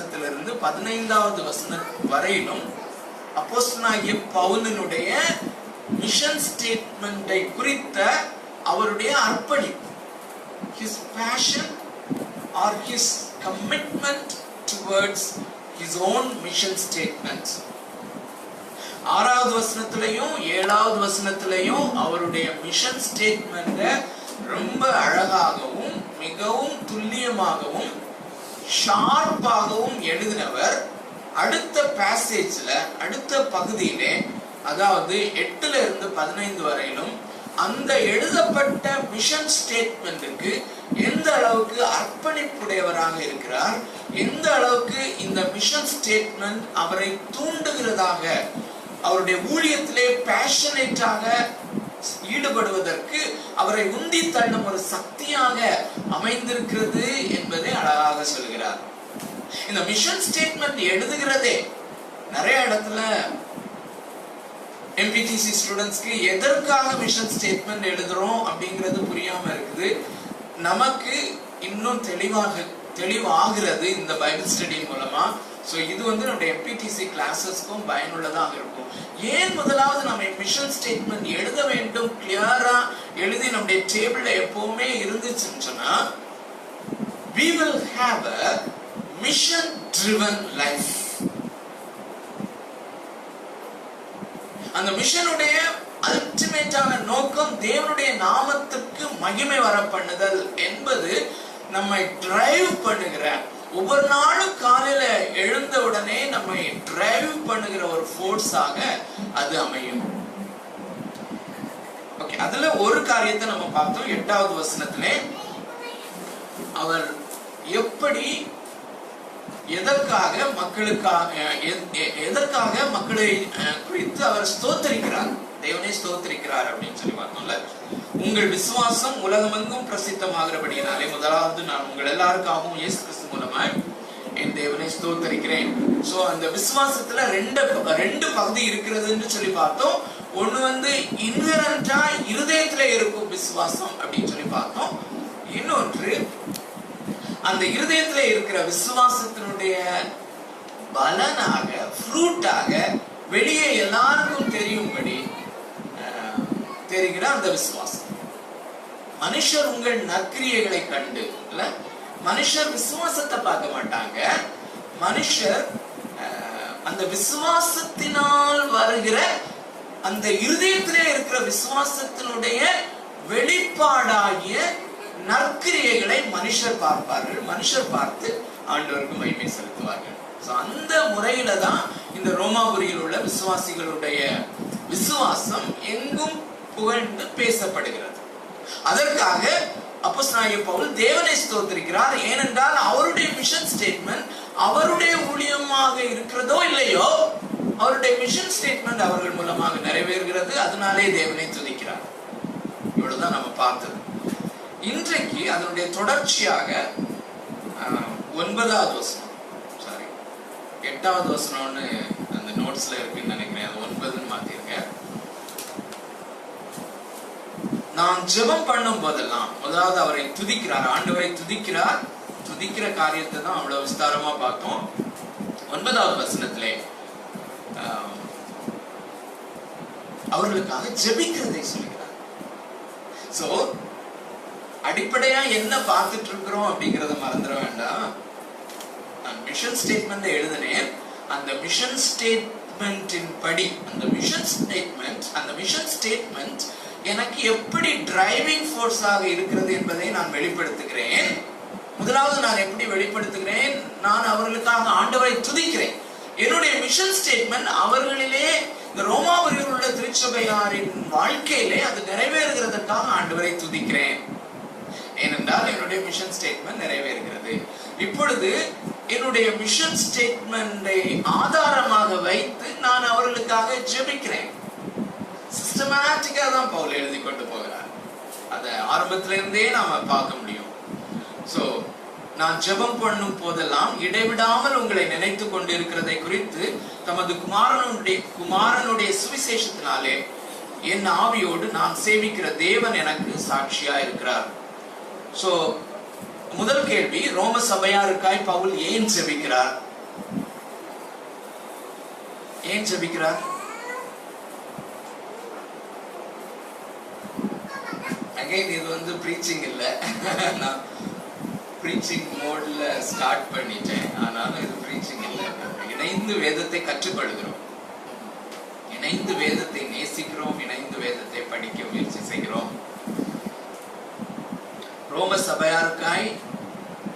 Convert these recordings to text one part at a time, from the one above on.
வசனத்திலிருந்து 15வது வசனம் வரையிலும் அப்போஸ்தலனாகிய பவுலினுடைய மிஷன் ஸ்டேட்மெண்டை குறித்த அவருடைய அர்ப்பணிப்பு, his passion or his commitment towards his own mission statements. 6வது வசனத்திலையும் 7வது வசனத்திலையும் அவருடைய மிஷன் ஸ்டேட்மெண்ட ரொம்ப அழகாகவும் மிகவும் துல்லியமாகவும் ஷார்ப்பாகவும் எழுதினவர் அடுத்த பேசேஜ்ல, அடுத்த பகுதியிலே, அதாவது 8ல இருந்து 15 வரையிலும் அந்த எழுதப்பட்ட மிஷன் ஸ்டேட்மெண்ட்டுக்கு எந்த அளவுக்கு அர்ப்பணிப்புடையவராக இருக்கிறார், எந்த அளவுக்கு இந்த மிஷன் ஸ்டேட்மெண்ட் அவரை தூண்டுகிறதாக, அவருடைய ஊழியத்திலே பேஷனேட்டாக ஈடுபடுவதற்கு அவரை உந்தி தள்ளும் ஒரு சக்தியாக அமைந்திருக்கிறது என்பதை அழகாக சொல்கிறார். இந்த மிஷன் ஸ்டேட்மெண்ட் எழுதுகிறதே நிறைய இடத்துல எம்பிடிசி ஸ்டூடெண்ட்ஸ்க்கு எதற்காக மிஷன் ஸ்டேட்மெண்ட் எழுதுறோம் அப்படிங்கிறது புரியாம இருக்குது. நமக்கு இன்னும் தெளிவாகிறது இந்த பைபிள் ஸ்டடி மூலமா. சோ இது நம்முடைய எம்பிடிசி கிளாஸஸ்க்கும் பயனுள்ளதாக இருக்கும். ஏன் முதலாவது நம்ம மிஷன் ஸ்டேட்மெண்ட் எழுத வேண்டும், கிளியரா எழுதி நம்முடைய டேபிள்ல எப்பவுமே இருந்துச்சுன்னு சொன்னா, we will have a mission driven life. அந்த மிஷனுடைய அல்டிமேட்டான நோக்கம் தேவனுடைய நாமத்துக்கு மகிமை வர பண்ணுதல் என்பது நம்மை டிரைவ் பண்ணுகிற, ஒவ்வொரு நாளும் காலையில எழுந்த உடனே நம்மை டிரைவ் பண்ணுகிற ஒரு ஃபோர்ஸாக அது அமையும். ஓகே, அதுல ஒரு காரியத்தை நம்ம பார்த்தோம். 8வது வசனத்திலே அவர் எப்படி எதற்காக மக்களை குறித்து அவர் ஸ்தோத்தரிக்கிறார், தேவனை ஸ்தோத்தரிக்கிறார் அப்படின்னு சொல்லி பார்த்தோம்ல. உங்கள் விசுவாசம் உலகமெங்கும் பிரசித்தமாகிறபடியினாலே முதலாவது நான் உங்கள் எல்லாருக்காகவும் இயேசு கிறிஸ்து மூலமாய் என் தேவனை ஸ்தோத்தரிக்கிறேன். சோ அந்த விசுவாசத்துல ரெண்டு பகுதி இருக்கிறதுன்னு சொல்லி பார்த்தோம். ஒண்ணு இன்ஹரண்டா இருதயத்துல இருக்கும் விசுவாசம் அப்படின்னு சொல்லி பார்த்தோம். இன்னொன்று அந்த இருதயத்துல இருக்கிற விசுவாசத்தினுடைய பலனாக, ஃப்ரூட்டாக வெளியே எல்லாருக்கும் தெரியும்படி தெரிகிற அந்த விசுவாசம். மனுஷர் உங்கள் நற்கிரியைகளை கண்டு, இல்ல மனுஷர் விசுவாசத்தை பார்க்க மாட்டாங்க, மனுஷர் அந்த விசுவாசத்தினால் வருகிற அந்த இருதயத்திலே இருக்கிற விசுவாசத்தினுடைய வெளிப்பாடாகிய நற்கிரியைகளை மனுஷர் பார்ப்பார்கள். மனுஷர் பார்த்து ஆண்டவருக்கு மகிமை செலுத்துவார்கள். அந்த முறையில தான் இந்த ரோமாபுரியில் உள்ள விசுவாசிகளுடைய விசுவாசம் எங்கும் புகழ்ந்து பேசப்படுகிறது. அதற்காக அப்போஸ்தலனாகிய பவுல் தேவனை ஸ்தோத்திரிக்கிறார். ஏனென்றால் அவருடைய மிஷன் ஸ்டேட்மெண்ட் அவருடைய ஊழியமாக இருக்கிறதோ இல்லையோ, அவருடைய மிஷன் ஸ்டேட்மெண்ட் அவர்கள் மூலமாக நிறைவேறுகிறது. அதனாலே தேவனை துதிக்கிறார். இவ்வளவுதான் நம்ம பார்த்தது. இன்றைக்கு அதனுடைய தொடர்ச்சியாக 9வது வசனம், 8வது வசனம்னு அந்த நோட்ஸ்ல இருக்குன்னு நினைக்கிறேன், அது 9ன்னு மாத்திருக்கேன். நான் ஜெபம் பண்ணும் போதெல்லாம் முதலாவது அவரை துதிக்கிறார், ஆண்டவரை துதிக்கிறார். துதிக்கிற காரியத்தை தான் அவ்வளவு விஸ்தாரமா பார்த்தோம். 9வது வசனத்திலே அவர்களுக்காக ஜெபிக்கிறதை சொல்கிறார். சோ அடிப்படையா என்ன பார்த்துட்டு இருக்கிறோம் அப்படிங்கறத மறந்துட வேண்டாம். நான் மிஷன் ஸ்டேட்மெண்ட் எழுதினேன். அந்த மிஷன் ஸ்டேட்மெண்டின் படி அந்த மிஷன் ஸ்டேட்மெண்ட் எனக்கு எப்படி டிரைவிங் ஃபோர்ஸாக இருக்கிறது என்பதை நான் வெளிப்படுத்துகிறேன். முதலாவது நான் எப்படி வெளிப்படுத்துகிறேன்? நான் அவர்களுக்காக ஆண்டவரை துதிக்கிறேன். என்னுடைய மிஷன் ஸ்டேட்மெண்ட் அவர்களிலே, இந்த ரோமாபுரியில் உள்ள திருச்சபையாரின் வாழ்க்கையிலே அது நிறைவேறுகிறதற்காக ஆண்டவரை துதிக்கிறேன். ஏனென்றால் என்னுடைய மிஷன் ஸ்டேட்மெண்ட் நிறைவேறுகிறது. இப்பொழுது என்னுடைய மிஷன் ஸ்டேட்மெண்டை ஆதாரமாக வைத்து நான் அவர்களுக்காக ஜெபிக்கிறேன். சிஸ்டமேட்டிக்கா தான் பவுல் எழுதி கொண்டு போகிறார். அதை ஆரம்பத்தில இருந்தே நாம பார்க்க முடியும். சோ நான் ஜெபம் பண்ணும் போதெல்லாம் இடைவிடாமல் உங்களை நினைத்து கொண்டிருக்கிறதை குறித்து தமது குமாரனுடைய சுவிசேஷத்தினாலே என் ஆவியோடு நான் சேவிக்கிற தேவன் எனக்கு சாட்சியா இருக்கிறார். சோ முதல் கேள்வி, ரோம சபையாருக்காய் பவுல் ஏன் ஜெபிக்கிறார்? ஏன் ஜெபிக்கிறார்? அகைன் இது வந்து ப்ரீச்சிங் இல்ல, நான் ப்ரீச்சிங் மோட்ல ஸ்டார்ட் பண்ணிட்டேன். ஆனாலும் இது ப்ரீச்சிங் இல்ல. இணைந்து வேதத்தை கற்றுக்கொள்கிறோம், இணைந்து வேதத்தை நேசிக்கிறோம், இணைந்து வேதத்தை படிக்க முயற்சி செய்கிறோம். ரோம சபையாருக்காய்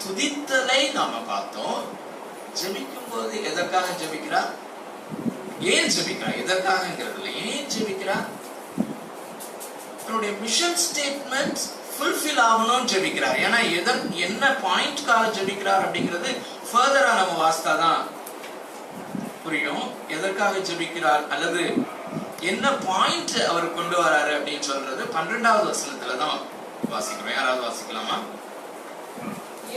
துதித்தலை நாம பார்த்தோம். ஜெபிக்கும் போது எதற்காக ஜெபிக்கிறார்? ஏன் ஜெபிக்கிறார்? எதற்காகங்கிறதுல ஏன் ஜெபிக்கிறார்? அவருடைய மிஷன் ஸ்டேட்மெண்ட் ஃபுல்ஃபில் ஆகணும்னு ஜெபிக்கிறார். ஏன்னா என்ன பாயிண்ட்காக ஜெபிக்கிறார் அப்படிங்கிறது ஃபர்தரா நம்ம வாஸ்தாதான் புரியும். எதற்காக ஜெபிக்கிறார் அல்லது என்ன பாயிண்ட் அவர் கொண்டு வராரு அப்படின்னு சொல்றது 12வது வசனத்துல தான் வாசிக்கிறோம். யாராவது வாசிக்கலாமா?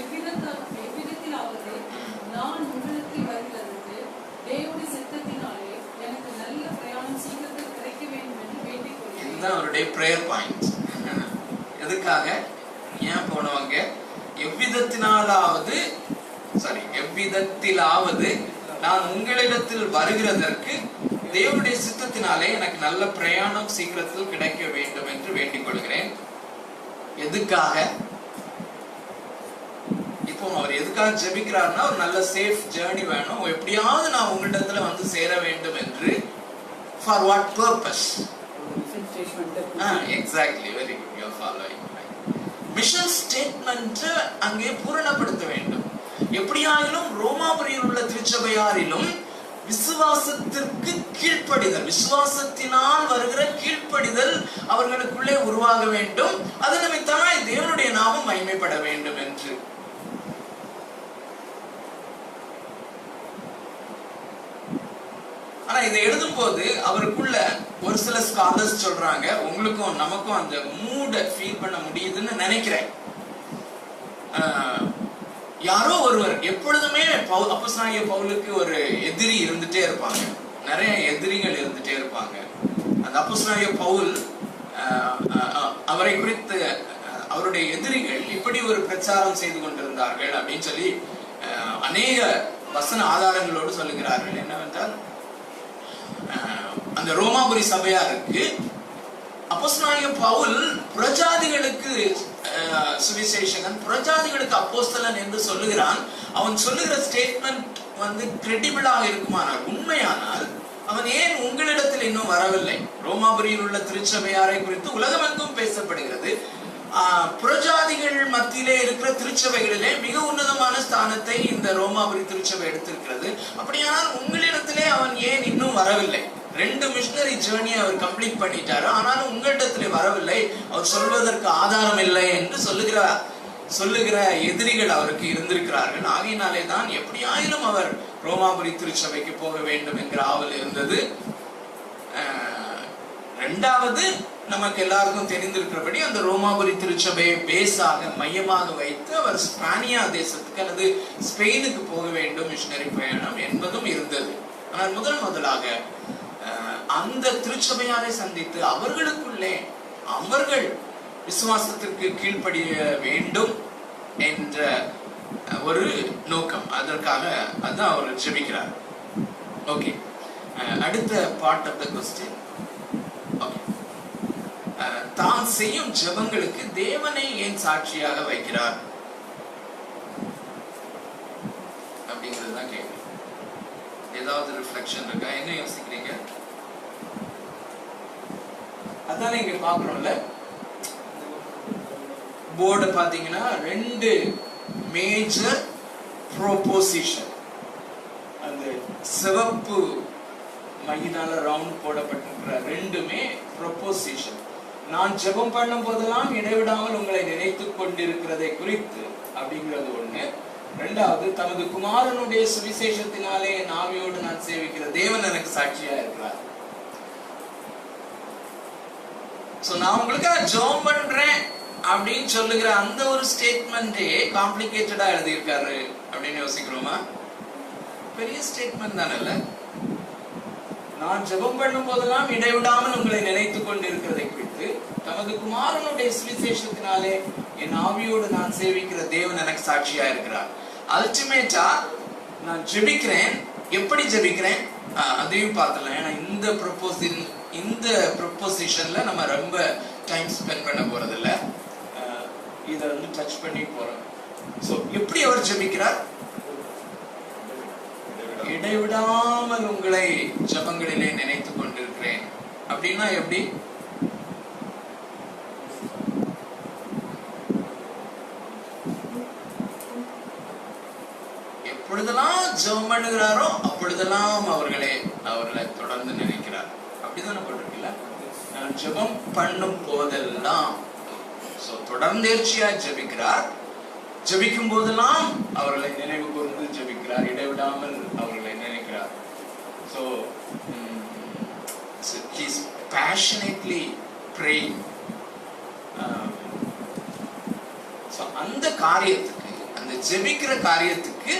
எவ்விதத்திலாவது நான் உங்களிடத்தில் வருகிறதற்கு தேவனுடைய சித்தத்தினாலே எனக்கு நல்ல பிரயாணம் சீக்கிரத்தில் கிடைக்க வேண்டும் என்று வேண்டிக் கொள்கிறேன். இதுதான் அவருடைய பிரேயர் பாயிண்ட். எதுக்காக ஏன் போனவங்க? எவ்விதத்திலாவது நான் உங்களிடத்தில் வருகிறதற்கு தேவனுடைய சித்தத்தினாலே எனக்கு நல்ல பிரயாணம் சீக்கிரத்தில் கிடைக்க வேண்டும் என்று வேண்டிக் கொள்கிறேன். எதுக்காக? இப்போ அவர் எதுக்காக ஜெபிக்கிறார்னா, ஒரு நல்ல சேஃப் ஜர்னி வேணும், எப்படியாவது நான் உங்களிடத்துல வந்து சேர வேண்டும் என்று. For what purpose? Exactly, very good, you are following. Mission statement அங்கே பூரணப்படுத்த வேண்டும். எப்படியாயிலும் ரோமாபுரியில் உள்ள திருச்சபையாரிலும் விசுவாசத்திற்கு கீழ்ப்படிதல், விசுவாசத்தினால் வருகிற கீழ்ப்படிதல் அவர்களுக்குள்ளே உருவாக வேண்டும். அது நிமித்தமாய் தேவனுடைய நாமம் மகிமைப்பட வேண்டும் என்று. ஆனா இதை எழுதும் போது அவருக்குள்ள ஒரு சில ஸ்காலர்ஸ் சொல்றாங்க, உங்களுக்கும் நமக்கும் அந்த மூட ஃபீல் பண்ண முடியுதுன்னு நினைக்கிறேன். யாரோ ஒருவர் எப்பொழுதுமே அப்போஸ்தலனாகிய பவுலுக்கு ஒரு எதிரி இருந்துட்டே இருப்பாங்க, நிறைய எதிரிகள் இருந்துட்டே இருப்பாங்க. அந்த அப்போஸ்தலனாகிய பவுல் அவரை குறித்து அவருடைய எதிரிகள் இப்படி ஒரு பிரச்சாரம் செய்து கொண்டிருந்தார்கள் அப்படின்னு சொல்லி அநேக வசன ஆதாரங்களோடு சொல்லுகிறார்கள். என்னவென்றால், அந்த ரோமாபுரி சபையாருக்கு அப்போஸ்தலனாகிய பவுல் புறஜாதிகளுக்கு சுவிசேஷகன், புறஜாதிகளுக்கு அப்போஸ்தலன் என்று சொல்லுகிறான். அவன் சொல்லுகிற ஸ்டேட்மெண்ட் வந்து கிரெடிபிளாக இருக்குமானால், உண்மையானால், அவன் ஏன் உங்களிடத்தில் இன்னும் வரவில்லை? ரோமாபுரியில் உள்ள திருச்சபையாரை குறித்து உலகமெங்கும் பேசப்படுகிறது. புறஜாதிகள் மத்தியிலே இருக்கிற திருச்சபைகளிலே மிக உன்னதமான ஸ்தானத்தை இந்த ரோமாபுரி திருச்சபை எடுத்திருக்கிறது. அப்படியானால் உங்களிடத்திலே அவன் ஏன் இன்னும் வரவில்லை? 2 மிஷனரி ஜேர்னி அவர் கம்ப்ளீட் பண்ணிட்டாரு, ஆனாலும் உங்களிடத்திலே வரவில்லை, அவர் சொல்வதற்கு ஆதாரம் இல்லை என்று சொல்லுகிற எதிரிகள் அவருக்கு இருந்திருக்கிறார்கள். ஆகையினாலே தான் எப்படியாயிலும் அவர் ரோமாபுரி திருச்சபைக்கு போக வேண்டும் என்கிற ஆவல் இருந்தது. இரண்டாவது, நமக்கு எல்லாருக்கும் தெரிந்திருக்கிறபடி அந்த ரோமாபுரி திருச்சபையை பேஸாக மையமாக வைத்து அவர் ஸ்பானியா தேசத்துக்கு அல்லது ஸ்பெயினுக்கு போக வேண்டும் மிஷனரி பயணம் என்பதும் இருந்தது. ஆனால் முதலாக அந்த திருச்சபையாரை சந்தித்து அவர்களுக்குள்ளே அவர்கள் விசுவாசத்திற்கு கீழ்ப்படிய வேண்டும் என்ற ஒரு நோக்கம், அதற்காக அதான் அவர் ஜெபிக்கிறார். ஓகே, அடுத்த part of the question. Okay, தான் செய்யும் ஜெபங்களுக்கு தேவனை ஏன் சாட்சியாக வைக்கிறார் அப்படிங்கிறது தான் கேள்வி. ஏதாவது ரிஃப்ளெக்ஷன் இருக்கா? என்ன யோசிக்கிறீங்க? அதான் இங்க பாக்குறோம்ல, போர்டு பாத்தீங்கன்னா 2 மேஜர் ப்ரோபோசிஷன், அந்த சிவப்பு மையினால ரவுண்ட் போடப்பட்டிருக்கிற 2மே ப்ரோபோசிஷன். நான் ஜெபம் பண்ணும் போதெல்லாம் இடைவிடாமல் உங்களை நினைத்துக் கொண்டிருக்கிறதை குறித்து அப்படிங்கிறது ஒண்ணு. 2வது, தமது குமாரனுடைய சுவிசேஷத்தினாலே என் ஆவியோடு நான் சேவிக்கிற தேவன் எனக்கு சாட்சியா இருக்கிறார். நான் உங்களுக்காக ஜெபம் பண்றேன் அப்படின்னு சொல்லுகிற அந்த ஒரு ஸ்டேட்மெண்டே காம்ப்ளிகேட்டடா எழுதியிருக்காரு அப்படின்னு யோசிக்கிறோமா? பெரிய ஸ்டேட்மெண்ட் தானே. நான் ஜெபம் பண்ணும் போதெல்லாம் இடைவிடாமல் உங்களை நினைத்துக் கொண்டிருக்கிறதை குறித்து தமது குமாரனுடைய சுவிசேஷத்தினாலே என் ஆவியோடு நான் சேவிக்கிற தேவன் எனக்கு சாட்சியா இருக்கிறார். அல்டிமேட்டா நான் ஜெபிக்கிறேன், எப்படி ஜெபிக்கிறேன் அதையும் பார்த்துலாம். ஏன்னா இந்த ப்ரொபோசிஷன்ல நம்ம ரொம்ப டைம் ஸ்பெண்ட் பண்ண போறது இல்ல. இதை வந்து டச் பண்ணி போறோம். சோ எப்படி அவர் ஜெபிக்கிறார்? இடைவிடாமல் உங்களை ஜெபங்களிலே நினைத்துக் கொண்டிருக்கிறேன் அப்படின்னா எப்படி? எப்பொழுதெல்லாம் ஜெபம் பண்ணுகிறாரோ அப்பொழுதெல்லாம் அவர்களை தொடர்ந்து நினைக்கிறார். அப்படிதானே போட்டிருக்கீங்களா? நான் ஜெபம் பண்ணும் போதெல்லாம் தொடர்ந்தேர்ச்சியா ஜெபிக்கிறார். ஜெபிக்கும் போதெல்லாம் அவர்களை நினைவு கூர்ந்து ஜெபிக்கிறார். இடைவிடாமல் அவர்களை நினைக்கிறார். So he's passionately praying. அந்த காரியத்துக்கு, அந்த ஜெபிக்கிற காரியத்துக்கு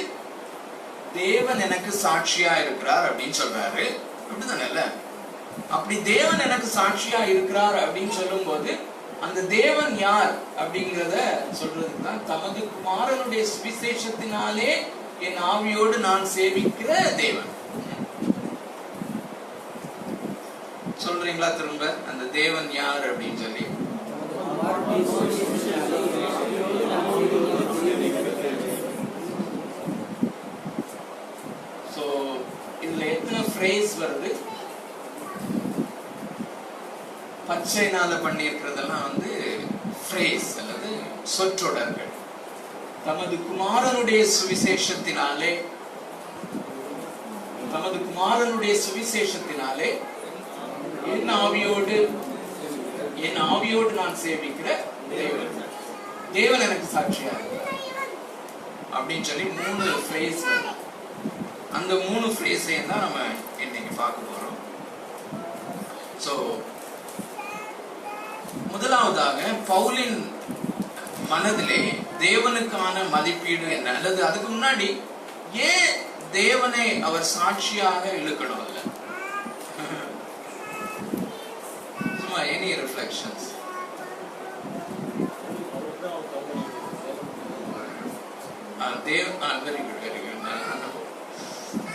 தேவன் எனக்கு சாட்சியா இருக்கிறார் அப்படின்னு சொல்றாரு. அப்படிதானே? அப்படி தேவன் எனக்கு சாட்சியா இருக்கிறார் அப்படின்னு சொல்லும் போது அந்த தேவன் யார் அப்படிங்கிறத சொல்றதுக்கு தான் தமது குமாரனுடைய சுவிசேஷத்தினாலே என் ஆவியோடு நான் சேவிக்கிற தேவன். சொல்றீங்களா திரும்ப? அந்த தேவன் யார் அப்படின்னு சொல்லி இதுல எத்தனை ஃப்ரேஸ் வருது? பச்சைனால பண்ணி இருக்கிறதெல்லாம் வந்து ஃப்ரேஸ் அல்லது சொற்றொடர்கள். தமது குமாரனுடைய சுவிசேஷத்தினாலே என் ஆவியோடு நான் சேவிக்கிற தேவன் எனக்கு சாட்சியா அப்படின்னு சொல்லி 3 ஃப்ரேஸ். அந்த 3 ஃப்ரேஸையும் தான் நம்ம இன்னைக்கு பார்க்க போறோம். சோ முதலாவதாக பவுலின் மனதிலே தேவனுக்கான மதிப்பீடு என்ன, அல்லது அதுக்கு முன்னாடி ஏன் தேவனை அவர் சாட்சியாக இழுக்கணும்? இல்ல சும்மா எனி ரிஃப்ளெக்ஷன்ஸ்? Very good.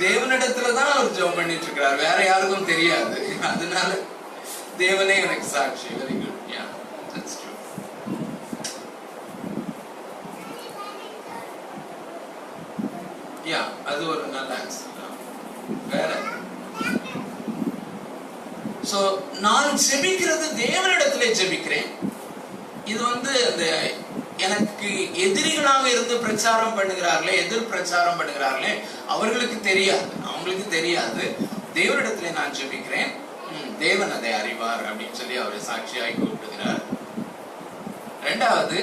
தேவனிடத்துலதான் அவர் ஜெபம் பண்ணிட்டு இருக்கிறார், வேற யாருக்கும் தெரியாது. அதனால தேவனே எனக்கு சாட்சி. Very good. Yeah, that's true. Yeah, அது ஒரு நல்ல ஆன்சர். வேற சோ நான் ஜெபிக்கிறது தேவனிடத்திலே ஜெபிக்கிறேன். இது வந்து அந்த எனக்கு எதிரிகளாக இருந்து பிரச்சாரம் பண்ணுகிறார்களே, எதிர் பிரச்சாரம் பண்ணுகிறார்களே, அவங்களுக்கு தெரியாது. தேவனிடத்திலே நான் ஜெபிக்கிறேன், தேவன் அதை அறிவார் அப்படின்னு சொல்லி அவரை சாட்சியாய் கூப்பிடுகிறார். இரண்டாவது,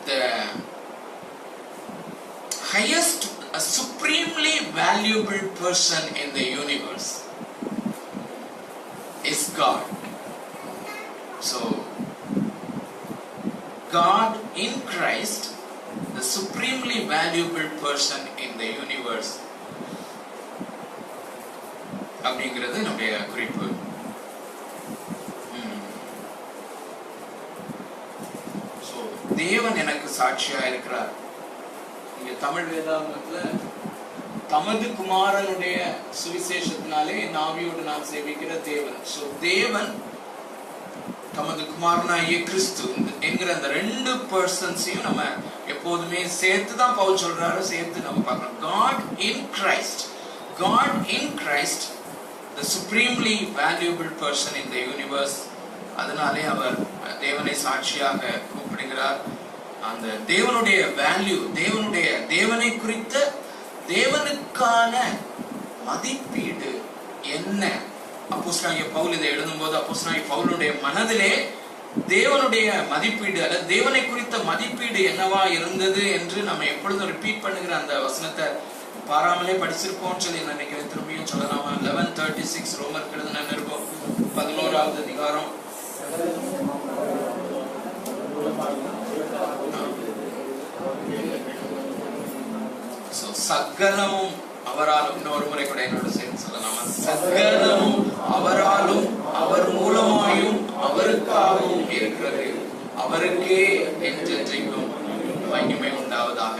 the highest, a supremely valuable person in the universe is God. So God in Christ, the supremely valuable person in the universe அப்படிங்கிறது நம்முடைய குறிப்பு. தேவன் எனக்கு சாட்சியா இருக்கிறார். இங்க தமிழ் வேதாகமத்துல தமது குமாரனுடைய சுவிசேஷத்தினாலே என் ஆவியோடு நான் சேவிக்கிற தேவன். சோ தேவன் தமது குமாரனாகிய கிறிஸ்து என்கிற அந்த 2 பர்சன்ஸையும் நம்ம எப்போதுமே சேர்த்து தான் பவுல் சொல்றாரு, சேர்த்து நம்ம பார்க்கணும். God in Christ, the supremely valuable person in the universe. அதனாலே அவர் தேவனை சாட்சியாக கூப்பிடுகிறார். அந்த தேவனுடைய வேல்யூ, தேவனை குறித்த தேவனுக்கான மதிப்பீடு என்ன? அப்போஸ்தலனாகிய பவுல் இதை எழுதும்போது அப்போஸ்தலனாகிய பவுலுடைய மனதிலே தேவனுடைய மதிப்பீடு அல்லது தேவனை குறித்த மதிப்பீடு என்னவா இருந்தது என்று நம்ம எப்பொழுதும் ரிப்பீட் பண்ணுகிற அந்த வசனத்தை பாராமலே படிச்சிருப்போம் சொல்லி நினைக்கிறேன். திரும்பியும் சொல்லலாமா? 11:36 ரோமருக்கு எழுதின நிருபம் 11வது அதிகாரம். சகலமும் அவராலும், இன்னொரு முறை கூட என்னோட சேர்ந்து சொல்லலாமா? சகலமும் அவராலும் அவர் மூலமாயும் அவருக்காகவும் இருக்கிறது, அவருக்கே என்றென்றைக்கும் மகிமை உண்டாவதாக.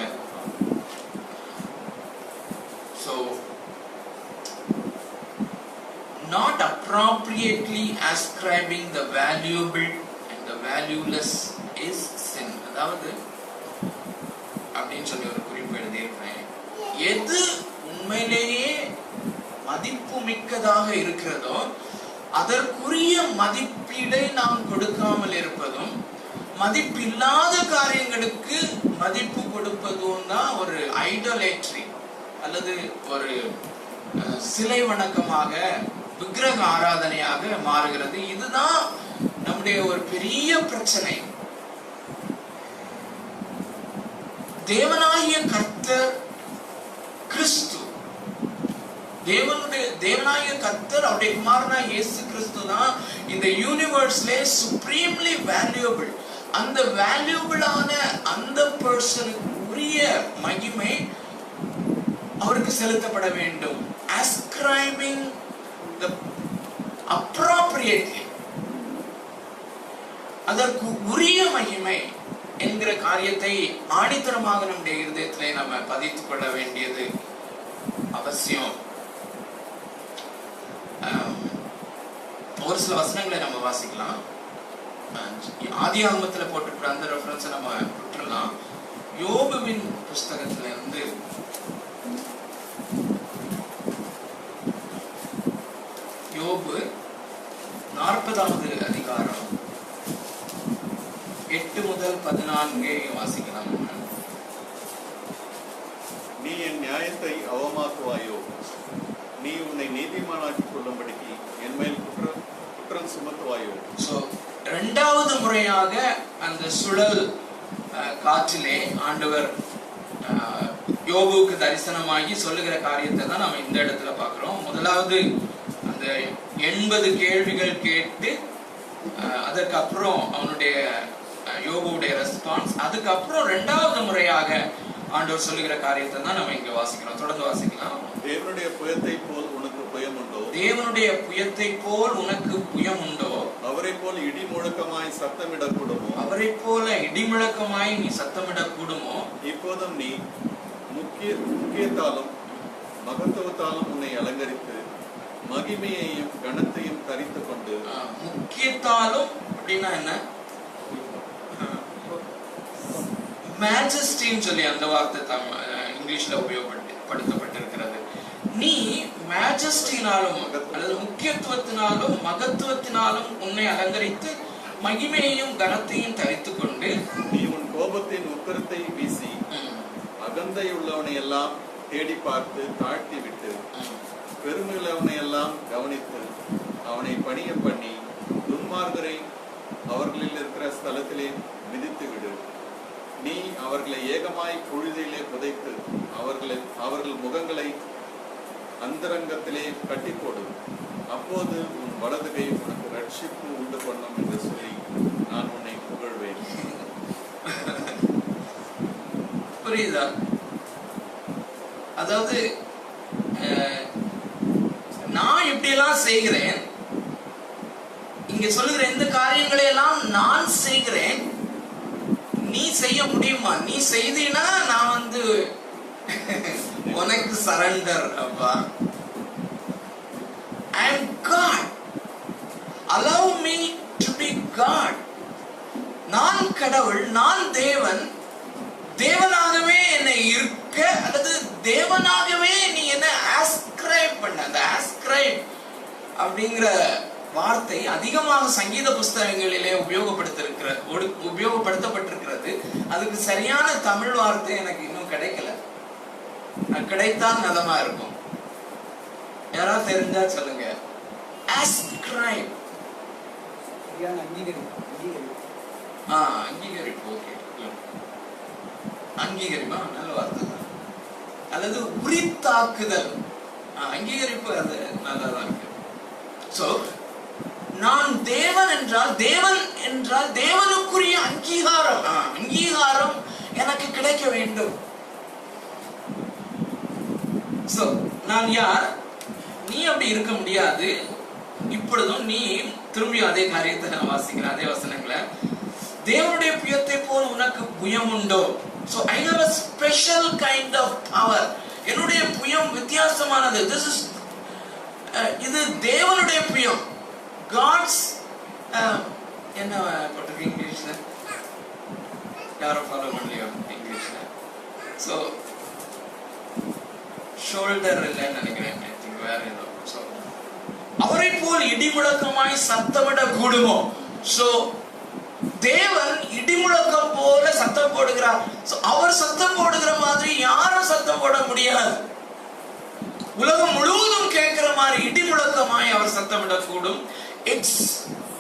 not appropriately ascribing the valuable and the valueless is sin. அதாவது அப்படின்னு சொல்லி ஒரு குறிப்பு எழுதியிருக்கிறேன். எது உண்மையிலேயே மதிப்பு மிக்கதாக இருக்கிறதோ அதற்குரிய மதிப்பீடை நாம் கொடுக்காமல் இருப்பதும், மதிப்பில்லாத காரியங்களுக்கு மதிப்பு கொடுப்பதும் தான் ஒரு ஐடோலேட்ரி அல்லது ஒரு சிலை வணக்கமாக, விக்கிரக ஆராதனையாக மாறுகிறது. இதுதான் நம்முடைய ஒரு பெரிய பிரச்சனை. தேவனாகிய கர்த்தர் கிறிஸ்து, தேவனாகிய கர்த்தர் அவருடைய குமாரனாகிய இயேசு கிறிஸ்து தான் இந்த யூனிவர்ஸ்ல சுப்ரீம்லி வேல்யூபிள். அந்த வேல்யூபிளான அந்த பர்சனுக்கு உரிய மகிமை அவருக்கு செலுத்தப்பட வேண்டும். ascribing the appropriately, அதற்கு உரிய மகிமை என்கிற காரியத்தை ஆணித்தரமாக நம்முடைய இருதயத்திலே நம்ம பதித்துக் கொள்ள வேண்டியது அவசியம். ஒரு சில வசனங்களை நம்ம வாசிக்கலாம். ஆதியாகமத்துல போட்டிருக்கிற அந்த ரெஃபரன்ஸை நம்ம விட்டுறலாம். யோபுவின் புஸ்தகத்துல இருந்து யோபு 40வது அதிகாரம் 8 முதல் 14 வாசிக்கலாம். நீ என் நியாயத்தை அவமாக்குவாயோ? நீ உன்னை நீதிமானாக்கிக் கொள்ளும்படிக்கு என் மேல் குற்றம் சுமத்துவாயோ? சோ இரண்டாவது முறையாக அந்த சுழல் காற்றிலே ஆண்டவர் யோபுவுக்கு தரிசனமாகி சொல்லுகிற காரியத்தை தான் நம்ம இந்த இடத்துல பார்க்கிறோம். முதலாவது அந்த 80 கேள்விகள் கேட்டு அதற்கப்புறம் அவனுடைய யோபுவுடைய ரெஸ்பான்ஸ், அதுக்கப்புறம் இரண்டாவது முறையாக ஆண்டவர் சொல்லுகிற காரியத்தை தான் நம்ம இங்க வாசிக்கிறோம். தொடர்ந்து வாசிக்கலாம். தேவனுடைய புயத்தை போல் உனக்கு புயம் உண்டோ? தேவனுடைய புயத்தை போல் உனக்கு புயம் உண்டோ? அவரை போல் இடி முழக்கமாய் சத்தமிடக்கூடுமோ? அவரை போல இடி முழக்கமாய் நீ சத்தமிடக்கூடுமோ? இப்போதும் நீ முக்கியத்தாலும் மகத்துவத்தாலும் உன்னை அலங்கரித்து மகிமையையும் கனத்தையும் தரித்து கொண்டு. முக்கியத்தாலும் அப்படின்னா என்ன? மேஜஸ்டின்னு சொல்லி அந்த வார்த்தை இங்கிலீஷ்ல உபயோகப்படுத்தப்பட்டிருக்கிறது. நீ மேஜஸ்டினாலும் அல்லது முக்கியத்துவத்தினாலும் மகத்துவத்தினாலும் உன்னை அலங்கரித்து மகிமையையும் கனத்தையும் தரித்து கொண்டு. நீ உன் கோபத்தின் உக்கரத்தை வீசி அகந்தை உள்ளவனை எல்லாம் தேடி பார்த்து தாழ்த்தி விட்டு பெருமையுள்ளவனை எல்லாம் கவனித்து அவனை பணிய பண்ணி துன்மார்கரை அவர்களில் இருக்கிற ஸ்தலத்திலே மிதித்து விடு. நீ அவர்களை ஏகமாய் புழுதியிலே புதைத்து அவர்கள் முகங்களை அந்தரங்கத்திலே கட்டி போடு. அப்போது உன் வலதுகை உனக்கு ரட்சிப்பு உண்டு பண்ணும் என்று சொல்லி நான் உன்னை புகழ்வேன். புரியுதா? அதாவது நான் இப்படி எல்லாம் செய்கிறேன், இங்க சொல்லுகிற எந்த காரியங்களை எல்லாம் நான் செய்கிறேன், நீ செய்ய முடியுமா? நீ செய்தீனா நான் உனக்கு சரண்டர். அப்பா, I am God. Allow me to be God. நான் கடவுள், நான் தேவன். தேவனாகவே என்னை இருக்க அல்லது தேவனாகவே நீ என்ன ஆஸ்கிரைப் பண்ண. அந்த ஆஸ்கிரைப் அப்படிங்கிற வார்த்தை அதிகமாக சங்கீத புஸ்தகங்களிலே உபயோகப்படுத்தப்பட்டிருக்கிறது. அதுக்கு சரியான தமிழ் வார்த்தை எனக்கு இன்னும் கிடைக்கல. கிடைத்தால் நலமா இருக்கும். யாராவது தெரிஞ்சா சொல்லுங்க. ஆஸ்கிரைப், அங்கீகரிப்பு. ஓகே, அங்கீகரிப்பா நல்ல வார்த்தை தான். அல்லது உரித்தாக்குதல், அங்கீகரிப்பு, அது நல்லாதான் இருக்கு. சோ நான் தேவன் என்றால் தேவனுக்குரிய அங்கீகாரம் எனக்கு கிடைக்க வேண்டும். சோ நான் யார்? நீ அப்படி இருக்க முடியாது. இப்பொழுதும் நீ திரும்பி அதே காரியத்தை நான் வாசிக்கிறேன், அதே வசனங்களை. தேவனுடைய புயத்தை போல் உனக்கு புயம் உண்டோ? So I have a special kind of power. என்னுடைய புயம் வித்தியாசமானது. This is இது தேவனுடைய பிரியம். காட்ஸ் என்ன போட்டிருக்கு இங்கிலீஷ்ல? யாரும் ஃபாலோ பண்ணலையோ இங்கிலீஷ்ல? ஸோ ஷோல்டர் இல்லைன்னு நினைக்கிறேன், வேற ஏதோ. அவரை போல் இடிமுழக்கமாய் சத்தமிட கூடுமோ? சோ தேவன் இடிமுழக்கம் போல சத்தம் போடுகிறார். அவர் சத்தம் போடுகிற மாதிரி யாரும் சத்தம் போட முடியாது. உலகம் முழுவதும் கேட்கிற மாதிரி இடிமுழக்கமாய் அவர் சத்தமிட கூடும். It's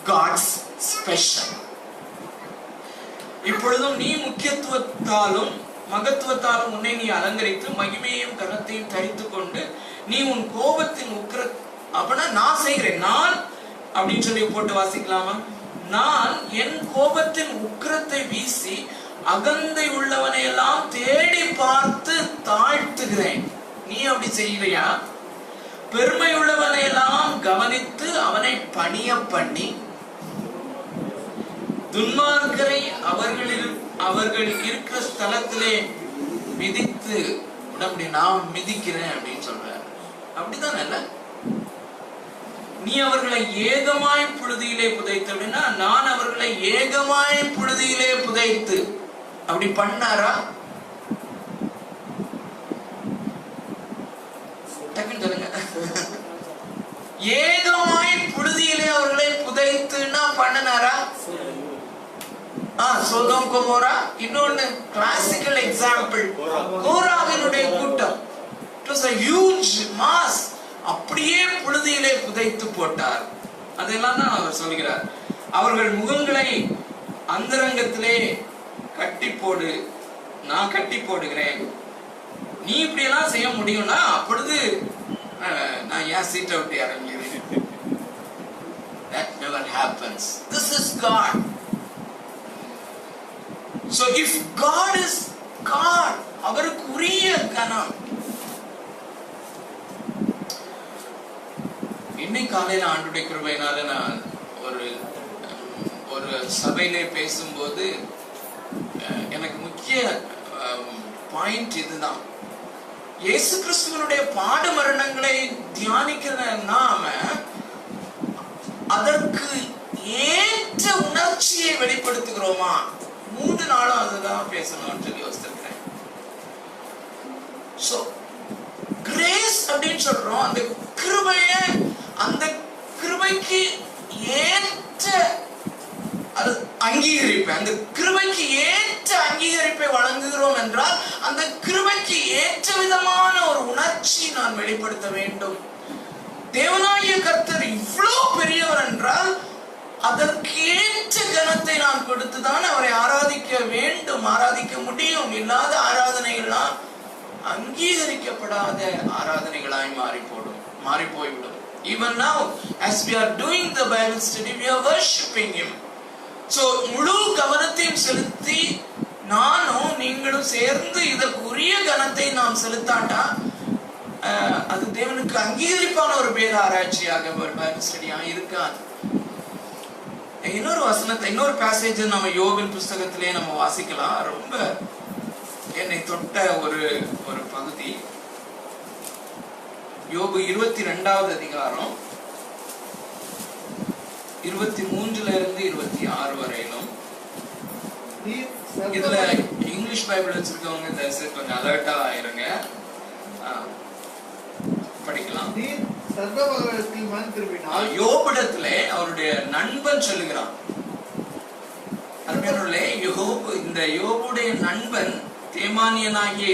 God's special. இப்பொழுதும் நீ முக்கியத்துவத்தாலும் மகத்துவத்தாலும் உன்னை நீ அலங்கரித்து மகிமையையும் கனத்தையும் தரித்துக் கொண்டு நீ உன் கோபத்தின் உக்கிர அப்படின்னா நான் செய்கிறேன். நான் அப்படின்னு சொல்லி போட்டு வாசிக்கலாமா? நான் என் கோபத்தின் உக்கிரத்தை வீசி அகந்தை உள்ளவனை எல்லாம் தேடி பார்த்து தாழ்த்துகிறேன். நீ அப்படி செய்கிறியா? பெருமை உள்ளவனை எல்லாம் கவனித்து அவனை பணிய பண்ணி துன்மார்க்கரை அவர்கள் இருக்கிற ஸ்தலத்திலே மிதித்து அப்படி நான் மிதிக்கிறேன் அப்படின்னு சொல்ற. அப்படிதான் இல்ல? நீ அவர்களை ஏகமாய் புழுதியிலே புதைத்து அப்படின்னா நான் அவர்களை ஏகமாய் புழுதியிலே புதைத்து அப்படி பண்ணாரா? டக்குன்னு சொல்லுங்க. ஏகமாய் புழுதியிலே அவர்களை புதைத்துன்னா பண்ணனாரா? Sodom Gomorrah. இன்னொன்னு கிளாசிக்கல் எக்ஸாம்பிள் கோராவினுடைய கூட்டம். It was a huge mass. அப்படியே புழுதியிலே புதைத்து போட்டார். அதெல்லாம் தான் அவர் சொல்கிறார். அவர்கள் முகங்களை அந்தரங்கத்திலே கட்டி போடு, நான் கட்டி போடுகிறேன். நீ இப்படி எல்லாம் செய்ய முடியும்னா அப்பொழுது நான் ஏன் சீட்டை விட்டு இறங்கிறேன். That never happens. This is God. So if God is God, அவருக்கு உரிய கனம். இன்னைக்கு காலையில ஆண்டுடைய கிருபையினால நான் ஒரு சபையிலே பேசும்போது எனக்கு முக்கிய பாயிண்ட் இதுதான். இயேசு கிறிஸ்துவனுடைய பாடு மரணங்களை தியானிக்கிற நாம அதற்கு ஏற்ற உணர்ச்சியை வெளிப்படுத்துகிறோமா? 3 நாளும் அதுதான் பேசணும்னு சொல்லி யோசிச்சிருக்கிறேன். சோ கிரேஸ் அப்படின்னு சொல்றோம். அந்த கிருபைய, அந்த கிருபைக்கு ஏற்ற அங்கீகரிப்பை, அந்த கிருபைக்கு ஏற்ற அங்கீகரிப்பை வழங்குகிறோம் என்றால் அந்த கிருபைக்கு ஏற்ற விதமான ஒரு உணர்ச்சி நான் வெளிப்படுத்த வேண்டும். தேவனாகிய கர்த்தர் இவ்வளவு பெரியவர் என்றால் அதற்கு ஏற்ற கனத்தை நான் கொடுத்துதான் அவரை ஆராதிக்க வேண்டும், ஆராதிக்க முடியும். இல்லாத ஆராதனைகள்லாம் அங்கீகரிக்கப்படாத ஆராதனைகளாய் மாறி போய்விடும். Even now, as we are doing the Bible study, we are worshiping Him. So முழு கவனத்தையும் செலுத்தி நானும் நீங்களும் சேர்ந்து இதற்குரிய கனத்தை நாம் செலுத்தாட்டா அது தேவனுக்கு அங்கீகரிப்பான ஒரு பேர் ஆராய்ச்சியாக ஒரு பைபிள் ஸ்டடியா இருக்காது. இன்னொரு வசனத்தை, இன்னொரு பேசேஜ் நம்ம யோபின் புஸ்தகத்திலே நம்ம வாசிக்கலாம். ரொம்ப என்னை தொட்ட ஒரு பகுதி. யோபு 22வது அதிகாரம் 23 இருந்து 26 வரையிலும். இதுல இங்கிலீஷ் பைபிள் வச்சிருக்கவங்க தயவுசெய்து கொஞ்சம் அலர்ட்டா ஆயிருங்க, படிக்கலாம். யோபிடத்திலே அவருடைய நண்பன் சொல்லுகிறான். அருமையானவர்களே, இந்த யோபுடைய நண்பன் தேமானியனாகிய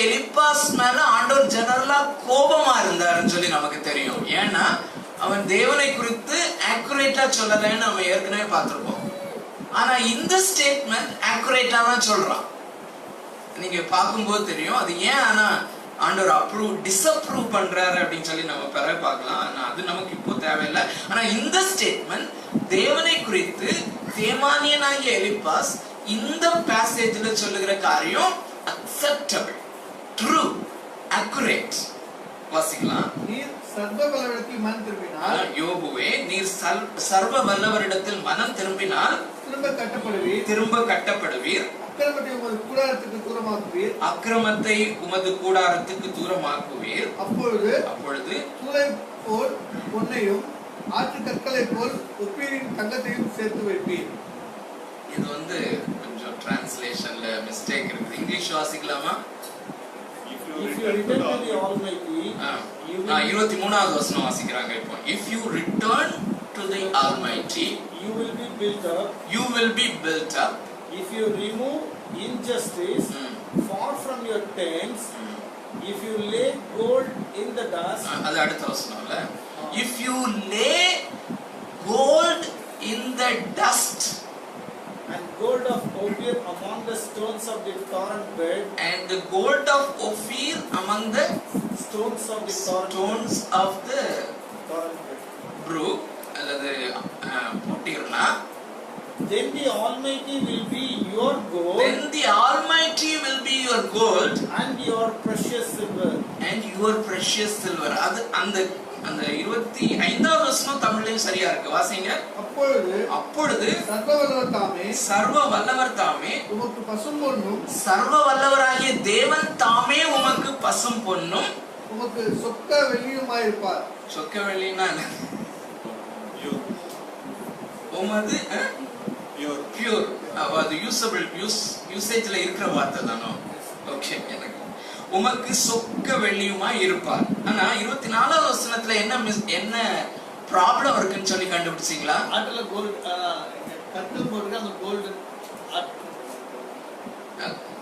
எலிப்பாஸ் மேல ஆண்டவர் ஜெனரலா கோபமா இருந்தாருன்னு சொல்லி நமக்கு தெரியும். ஏன்னா அவன் தேவனை குறித்து ஆக்குரேட்டா சொல்லலைன்னு நம்ம ஏற்கனவே பார்த்திருப்போம். ஆனா இந்த ஸ்டேட்மெண்ட் ஆக்குரேட்டா தான் சொல்றான். நீங்க பார்க்கும்போது தெரியும் அது ஏன். ஆனா ஆண்டவர் டிஸ்அப்ரூவ் பண்றாரு அப்படின்னு சொல்லி நம்ம பிறகு பார்க்கலாம். ஆனா அது நமக்கு இப்போ தேவையில்லை. ஆனா இந்த ஸ்டேட்மெண்ட் தேவனை குறித்து தேமானியனாகிய எலிப்பாஸ் இந்த பேசேஜ்ல சொல்லுகிற காரியம் acceptable, true, accurate. வாசிக்கலாம். நீர் சர்வ பலவர்த்தி வல்லவரிடத்தில் மனம் திரும்பினால் யோபுவே நீர் சர்வ வல்லவரிடத்தில் மனம் திரும்பினால் திரும்ப கட்டப்படுவீர். அக்கிரமத்தை உமது கூடாரத்துக்கு தூரமாக்குவீர். அப்பொழுது சூளை போல் பொன்னையும் ஆற்று கற்களை போல் ஒப்பீரின் தங்கத்தையும் சேர்த்து வைப்பீர். இது கொஞ்சம் டிரான்ஸ்லேஷன்ல மிஸ்டேக் இருக்குது. இங்கிலீஷ் வாசிக்கலாமா? If you return to the Almighty, 23வது வசனம் வாசிக்கறாங்க இப்போ. If you return to the Almighty, you will be built up. You will be built up. If you remove injustice far from your tents, if you lay gold in the dust. அது அடுத்த வசனம்ல. If you lay gold in the dust. And gold of Ophir among the stones of the torrent bed. And the gold of Ophir among the stones of the torrent bed. Brook. அல்லது போட்டிர்னா. Then the Almighty will be your gold. Then the Almighty will be your gold. And your precious silver. And your precious silver. அது அந்த 25வது வசனம் தமிழ்லயும் சரியா இருக்கு. வாசிங்க. அப்பொழுது சர்வ வல்லவர் தாமே உமக்கு பசும் பொன்னும், சர்வ வல்லவராகிய தேவன் தாமே உமக்கு பசும் பொன்னும் உமக்கு சொக்க வெள்ளியுமாயிருப்பார். சொக்க வெள்ளினா உமது பியூர். அது யூசபிள் யூசேஜ்ல இருக்கிற வார்த்தை தானோ? ஓகே. எனக்கு உமக்கு சொக்க வெள்ளியுமா இருப்பார். ஆனா 24வது வசனத்துல என்ன ப்ராப்ளம் இருக்குன்னு சொல்லி கண்டுபிடிச்சீங்களா? ஆட்டல கோல்ட் கட்டு போடுற அந்த கோல்ட்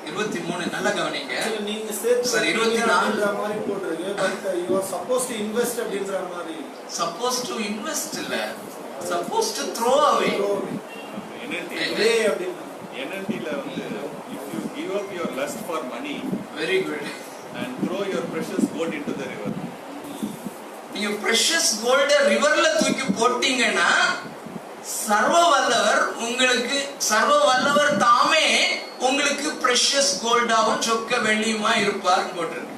23 நல்ல கவனிங்க. நீங்க சேர்த்து சரி 24 மாதிரி போடுறீங்க. But you are supposed to invest அப்படிங்கற மாதிரி. Supposed to invest இல்ல. Supposed to throw away. NNT-ல if you give up your lust for money, very good, and throw your precious gold into the river. நீங்க precious gold ரிவர்ல தூக்கி போட்டீங்கன்னா சர்வ வல்லவர் தாமே உங்களுக்கு precious gold-ஆவும் சொக்க வெள்ளியுமா இருப்பார் போட்டிருக்கு.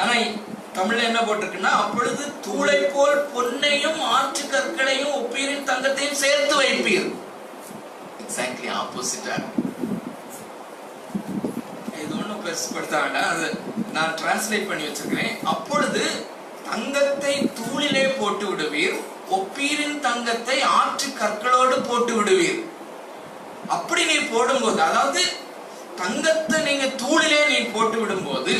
ஆனா தமிழ்ல என்ன போட்டிருக்குன்னா அப்பொழுது தூளை போல் பொன்னையும் ஆற்று கற்களையும் ஒப்பீரின் தங்கத்தையும் சேர்த்து வைப்பீர். எக்ஸாக்ட்லி ஆப்போசிட்டா. இது ஒண்ணும் பெருசுபடுத்த வேண்டாம். அது நான் டிரான்ஸ்லேட் பண்ணி வச்சிருக்கிறேன். அப்பொழுது தங்கத்தை தூளிலே போட்டு விடுவீர், ஒப்பீரின் தங்கத்தை ஆற்று கற்களோடு போட்டு விடுவீர். அப்படி நீ போடும்போது, அதாவது தங்கத்தை நீங்க தூளிலே நீ போட்டு விடும்போது,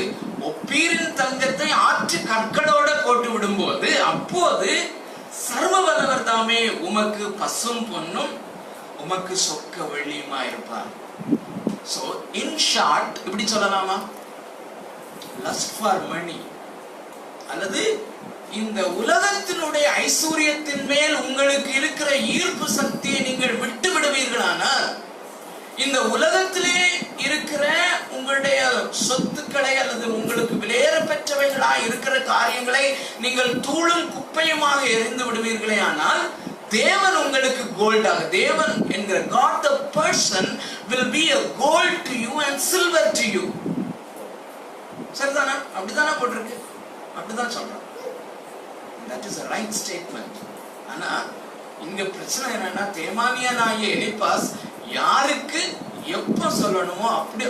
ஒப்பீரின் தங்கத்தை ஆற்று கற்களோட போட்டு விடும்போது, அப்போது சர்வ வல்லவர் தாமே உமக்கு பசும் பொன்னும் உமக்கு சொக்க வெள்ளியுமா இருப்பார். So in short இப்படி சொல்லலாமா? lust for money அல்லது இந்த உலகத்தினுடைய ஐஸ்வர்யத்தின் மேல் உங்களுக்கு இருக்கிற ஈர்ப்பு சக்தியை நீங்கள் விட்டு விடுவீர்களானால், இந்த உலகத்திலே இருக்கிற உங்களுடைய சொத்துக்களை அல்லது உங்களுக்கு விலையேற பெற்றவைகளாய் இருக்கிற காரியங்களை நீங்கள் தூளும் குப்பையுமாக எரிந்து விடுவீர்களே ஆனால், தேவன் உங்களுக்கு கோல்டாக, தேவன் என்கிற God the person will be a gold to you and silver to you. சரிதானா? அப்படிதானா போட்டிருக்கு? அப்படிதான் சொல்றேன். That is a right statement. ஆனா இங்க பிரச்சனை என்னன்னா, தேமானியனாகிய எலிப்பாஸ் யாருக்கு எப்ப சொல்லணுமோ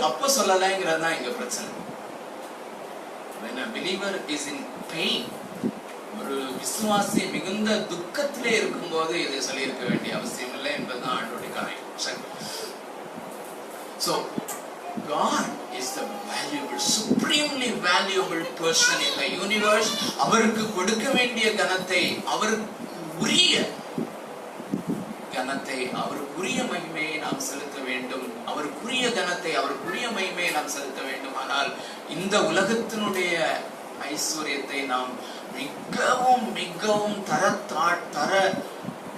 அப்ப சொல்லலைங்கிறது தான் இங்க பிரச்சனை. When a believer is in pain, ஒரு விசுவாசி மிகுந்த துக்கத்திலே இருக்கும்போது இதை சொல்லியிருக்க வேண்டிய அவசியம் இல்லை என்பதுதான் ஆண்டோடைய காரியம். So God is the valuable, supremely valuable person in the universe. அவருக்கு கொடுக்க வேண்டிய கனத்தை, அவருக்கு உரிய கனத்தை, அவருக்குரிய மகிமையை நாம் செலுத்த வேண்டும். அவருக்குரிய கனத்தை, அவருக்குரிய மகிமையை நாம் செலுத்த வேண்டும். ஆனால் இந்த உலகத்தினுடைய ஐஸ்வர்யத்தை நாம் மிகவும் மிகவும் தர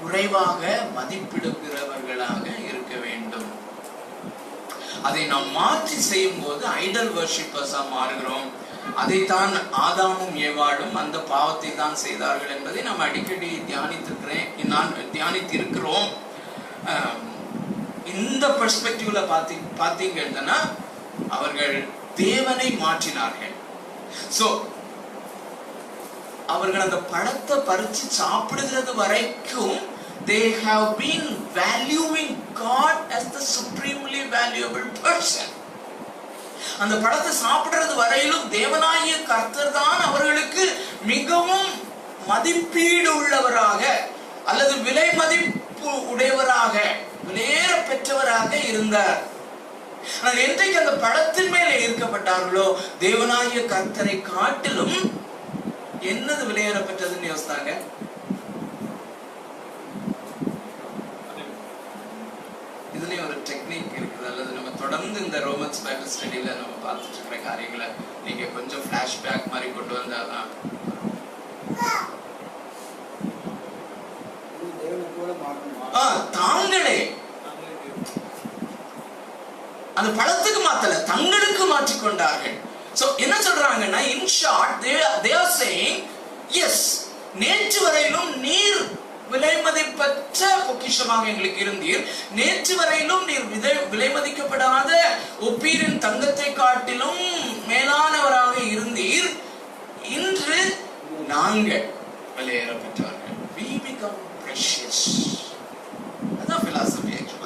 குறைவாக மதிப்பிடுகிறவர்களாக இருக்க வேண்டும். அதை நாம் மாற்றி செய்யும் போது ஐடல் வர்ஷிப்பர்ஸா மாறுகிறோம். அதைத்தான் ஆதாமும் ஏவாளும் அந்த பாவத்தை தான் செய்தார்கள் என்பதை நாம் அடிக்கடி தியானித்திருக்கிறோம். இந்த பெர்ஸ்பெக்டிவ்ல பார்த்தீங்கன்னா அவர்கள் தேவனை மாற்றினார்கள். சோ அவர்கள் அந்த பழத்தை பறிச்சு சாப்பிடுகிறது வரைக்கும் they have been valuing God as the supremely valuable person. அந்த பழத்தை சாப்பிடுறது வரையிலும் தேவனாகிய கர்த்தர் தான் அவர்களுக்கு மிகவும் மதிப்பீடு உள்ளவராக அல்லது விலை மதிப்பு உடையவராக விலையேற பெற்றவராக இருந்தார். ஆனால் என்றைக்கு அந்த பழத்தின் மேலே ஈர்க்கப்பட்டார்களோ தேவனாகிய கர்த்தரை காட்டிலும் என்னது விலையேற பெற்றதுன்னு யோசித்தாங்க? இதுலயும் ஒரு டெக்னிக் இருக்குது, அல்லது நம்ம தொடர்ந்து இந்த ரோமன்ஸ் பைபிள் ஸ்டடியில நம்ம பார்த்துட்டு இருக்கிற காரியங்களை நீங்க கொஞ்சம் பிளாஷ்பேக் மாதிரி கொண்டு வந்தாதான் தாங்களே அந்த பழத்துக்கு மாத்தல, தங்களுக்கு மாற்றிக்கொண்டார்கள். சோ என்ன சொல்றாங்கன்னா, in short they are saying yes, நேற்று வரையிலும் நீர் விலை மதிப்பற்ற பொக்கிஷமாக எங்களுக்கு இருந்தீர், நேற்று வரையிலும் நீர் விலை மதிக்கப்படாத ஒப்பீரின் தங்கத்தை காட்டிலும் மேலானவராக இருந்தீர், இன்று நாங்கள் விலையேற பெற்றவர்கள், we become precious. அதான் philosophy actually.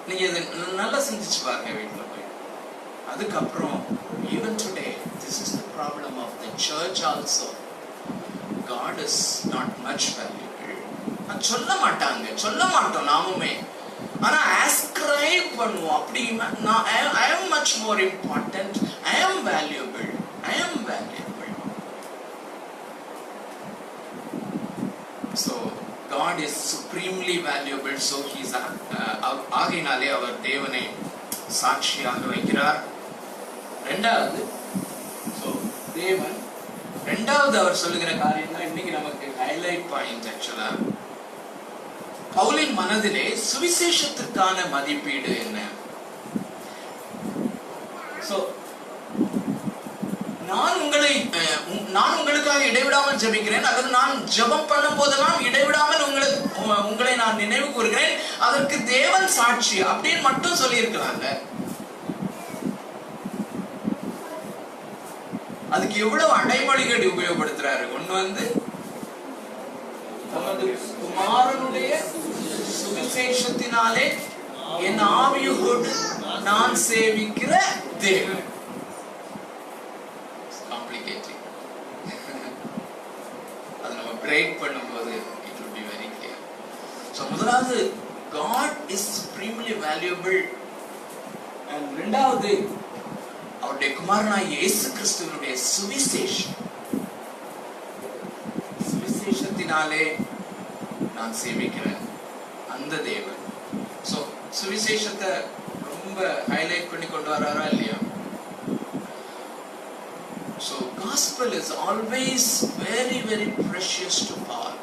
நீங்க இதை நல்லா சிந்திச்சு பாருங்க வீட்டுல போய். அதுக்கப்புறம் even today this is the problem of the church also. God is not much valuable. சொல்ல மாட்டாங்க, சொல்ல மாட்டோம் நாமுமே, ஆனா ascribe பண்ணுவோம். அப்படி I am much more important, I am valuable, I am valuable. So God is supremely valuable. So he is ஆகையினாலே அவர் தேவனை சாட்சியாக வைக்கிறார். ரெண்டாவது, so தேவன் ரெண்டாவது அவர் சொல்லுகிற காரியம் தான் இன்னைக்கு நமக்கு ஹைலைட் பாயிண்ட். ஆக்சுவலா பவுலின் மனதிலே சுவிசேஷத்திற்கான மதிப்பீடு என்ன? So நான் உங்களுக்காக இடைவிடாமல் ஜெபிக்கிறேன், அல்லது நான் ஜெபம் பண்ணும் போதெல்லாம் இடைவிடாமல் உங்களை நான் நினைவு கூறுகிறேன், அதற்கு தேவன் சாட்சி அப்படின்னு மட்டும் சொல்லி இருக்கலாம்ல. அதுக்கு எவ்வளவு அடைமொழிகள் உபயோகப்படுத்துறாரு. ஒண்ணு தமது குமாரனுடைய சுவிசேஷத்தினாலே என் ஆவியோடு நான் சேவிக்கிற தேவன். காம்ப்ளிகேட்டிங். அது நம்ம பிரேக் பண்ணும்போது it will be very clear. So முதலாவது God is supremely valuable, and இரண்டாவது அவருடைய குமாரனாகிய இயேசு கிறிஸ்துவினுடைய சுவிசேஷத்தினாலே நான் சேவிக்கிறேன் அந்த தேவன். சோ சுவிசேஷத்தை ரொம்ப ஹைலைட் பண்ணி கொண்டு வராரா இல்லையா? So gospel is always very very precious to Paul.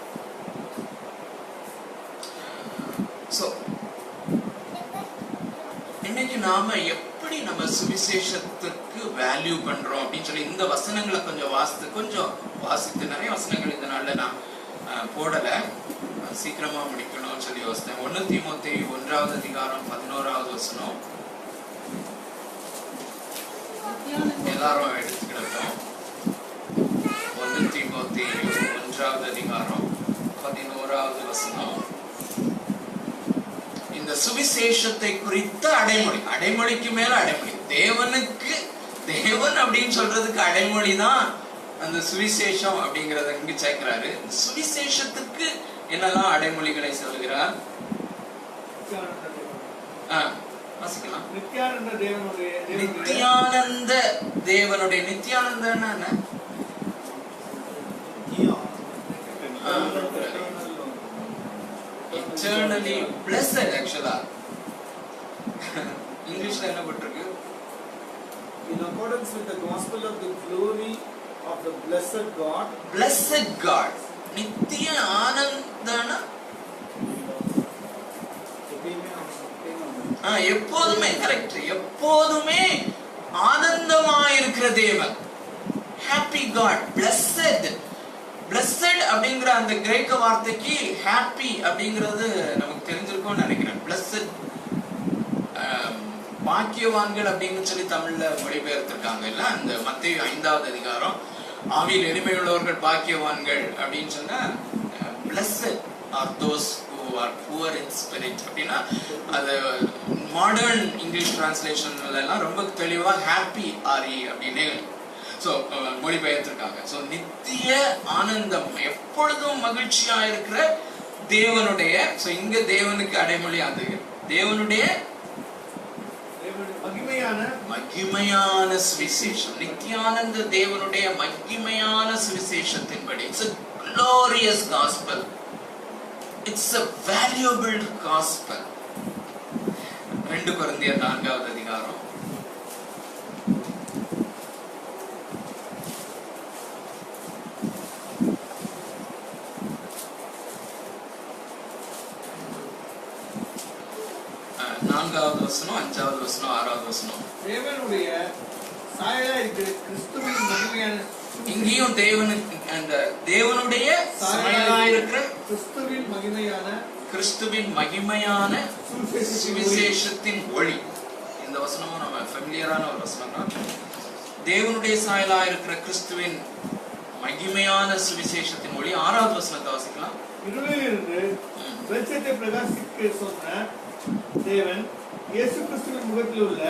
So இன்னைக்கு நாம எப்படி நம்ம சுவிசேஷத்துக்கு வேல்யூ பண்றோம் அப்படின்னு சொல்லி இந்த வசனங்களை கொஞ்சம் வாசித்து நிறைய வசனங்கள் இந்த நாள்ல நான் போடல, சீக்கிரமா முடிக்கணும்னு சொல்லி யோசித்தேன். 1 தீமோத்தேயு 1வது அதிகாரம் 11வது வசனம் எல்லாரும் எடுத்துக்கிட்டோம். 1 தீமோத்தேயு 1வது அதிகாரம் 11வது வசனம் இந்த சுவிசேஷத்தை குறித்த அடைமொழிக்கு மேல அடைமொழி. தேவன் அப்படின்னு சொல்றதுக்கு அடைமொழி தான் அந்த சுவிசேஷம் அப்படிங்கறத இங்கு சேர்க்கிறாரு. சுவிசேஷத்துக்கு என்னெல்லாம் அடைமொழிகளை சொல்கிறார் வாசிக்கலாம். நித்யானந்த தேவனுடைய நித்யானந்தன்னா என்ன? Eternally blessed. Actually இங்கிலீஷ்ல என்ன போட்டிருக்கு? In accordance with the gospel of the glory of the blessed God. Blessed God. நித்திய ஆனந்தன எப்போதுமே கரெக்ட், எப்போதுமே ஆனந்தமாயிருக்கிற தேவன். Happy God, blessed. பிளஸட் அப்படிங்கிற அந்த கிரேக்க வார்த்தைக்கு ஹாப்பி அப்படிங்கிறது நமக்கு தெரிஞ்சிருக்கும்னு நினைக்கிறேன். பிளஸட் பாக்கியவான்கள் அப்படின்னு சொல்லி தமிழ்ல மொழிபெயர்த்திருக்காங்க இல்ல, அந்த மத்தேயு 5வது அதிகாரம் ஆவியில் எளிமையுள்ளவர்கள் பாக்கியவான்கள் அப்படின்னு சொன்னா blessed are those who are poor in spirit அப்படின்னா அது மாடர்ன் இங்கிலீஷ் டிரான்ஸ்லேஷன்ல எல்லாம் ரொம்ப தெளிவா ஹாப்பி ஆர் அப்படின்னு ஸோ மொழிபெயர்த்திருக்காங்க. ஸோ நித்திய ஆனந்தம், எப்பொழுதும் மகிழ்ச்சியா இருக்கிற தேவனுடைய, ஸோ இங்க தேவனுக்கு அடைமொழி அது தேவனுடைய மகிமையான சுவிசேஷம், நித்தியானந்த தேவனுடைய மகிமையான சுவிசேஷத்தின்படி. It's a glorious gospel. It's a valuable gospel. 2 கொரிந்தியர் 4வது அதிகாரம் 4வது வசனம், 5வது வசனம், 6வது வசனம். தேவனுடைய சாயலா இருக்கிற கிறிஸ்துவின் மகிமையான, இங்கேயும் தேவனுக்கு அந்த தேவனுடைய சாயலா இருக்கிற கிறிஸ்துவின் மகிமையான சுவிசேஷத்தின் ஒளி. இந்த வசனமும் நம்ம ஃபெமிலியரான ஒரு வசனம் தான். தேவனுடைய சாயலா இருக்கிற கிறிஸ்துவின் மகிமையான சுவிசேஷத்தின் ஒளி. 6வது வசனத்தை வாசிக்கலாம். இருளிலிருந்து வெளிச்சத்தை பிரகாசிக்க சொன்ன தேவன் இயேசு கிறிஸ்துவின் முகத்தில் உள்ள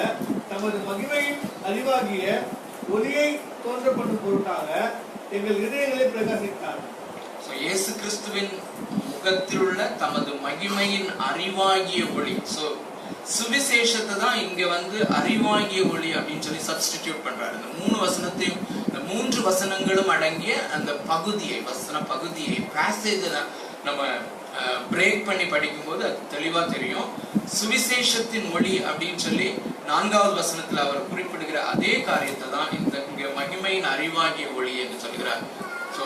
தமது மகிமையின் அறிவாகிய ஒளியை தோன்றப்படும் பொருட்டாக எங்கள் இதயங்களை பிரகாசித்தார். இயேசு கிறிஸ்துவின் முகத்தில் உள்ள தமது மகிமையின் அறிவாகிய ஒளி. சோ சுவிசேஷத்தை தான் இங்க அறிவாகிய ஒளி அப்படின்னு சொல்லி சப்ஸ்டிடியூட் பண்றாரு. இந்த 3 வசனத்தையும், இந்த 3 வசனங்களும் அடங்கிய அந்த பகுதியை, வசன பகுதியை, பேசேஜ் நம்ம பிரேக் பண்ணி படிக்கும்போது அது தெளிவா தெரியும். சுவிசேஷத்தின் ஒளி அப்படின்னு சொல்லி 4வது வசனத்துல அவர் குறிப்பிடுகிற அதே காரியத்தை தான் இந்த இங்க மகிமையின் அறிவாகிய ஒளி என்று சொல்கிறார். சோ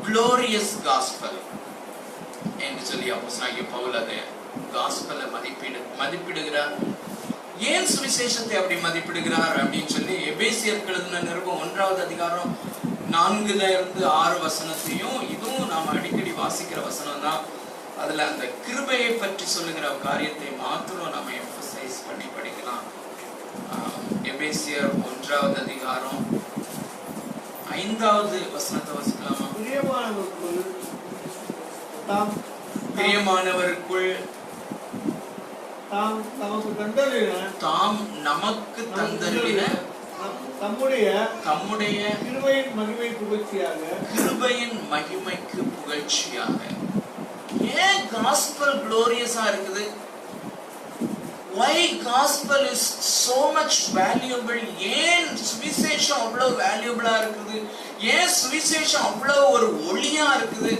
glorious gospel என்று சொல்லி அப்போஸ்தலனாகிய பவுல் அதை காஸ்பலை மதிப்பிடுகிறார். ஏன் சுவிசேஷத்தை அப்படி மதிப்பிடுகிறார் அப்படின்னு சொல்லி எபேசியருக்கு எழுதின நிருபம் 1வது அதிகாரம் 4ல இருந்து 6 வசனத்தையும், இதுவும் நாம அடிக்கடி வாசிக்கிற வசனம் தான். அதுல அந்த கிருபையை பற்றி சொல்லுகிற காரியத்தை மாத்திரம் நம்ம எம்பசைஸ் பண்ணி படிக்கலாம். எபேசியர் 1வது அதிகாரம் 5வது வசனத்தை வாசிக்கலாமா? பிரியமானவருக்குள் தாம் நமக்கு தந்தருளின தம்முடைய கிருபையின் மகிமைக்கு புகழ்ச்சியாக. ஏன் gospel glorious-ஆ இருக்குது? Why gospel is so much valuable? ஏன் சுவிசேஷம் அவ்வளவு வேல்யூபிளா இருக்குது? ஏன் சுவிசேஷம் அவ்வளவு ஒரு ஒளியா இருக்குது?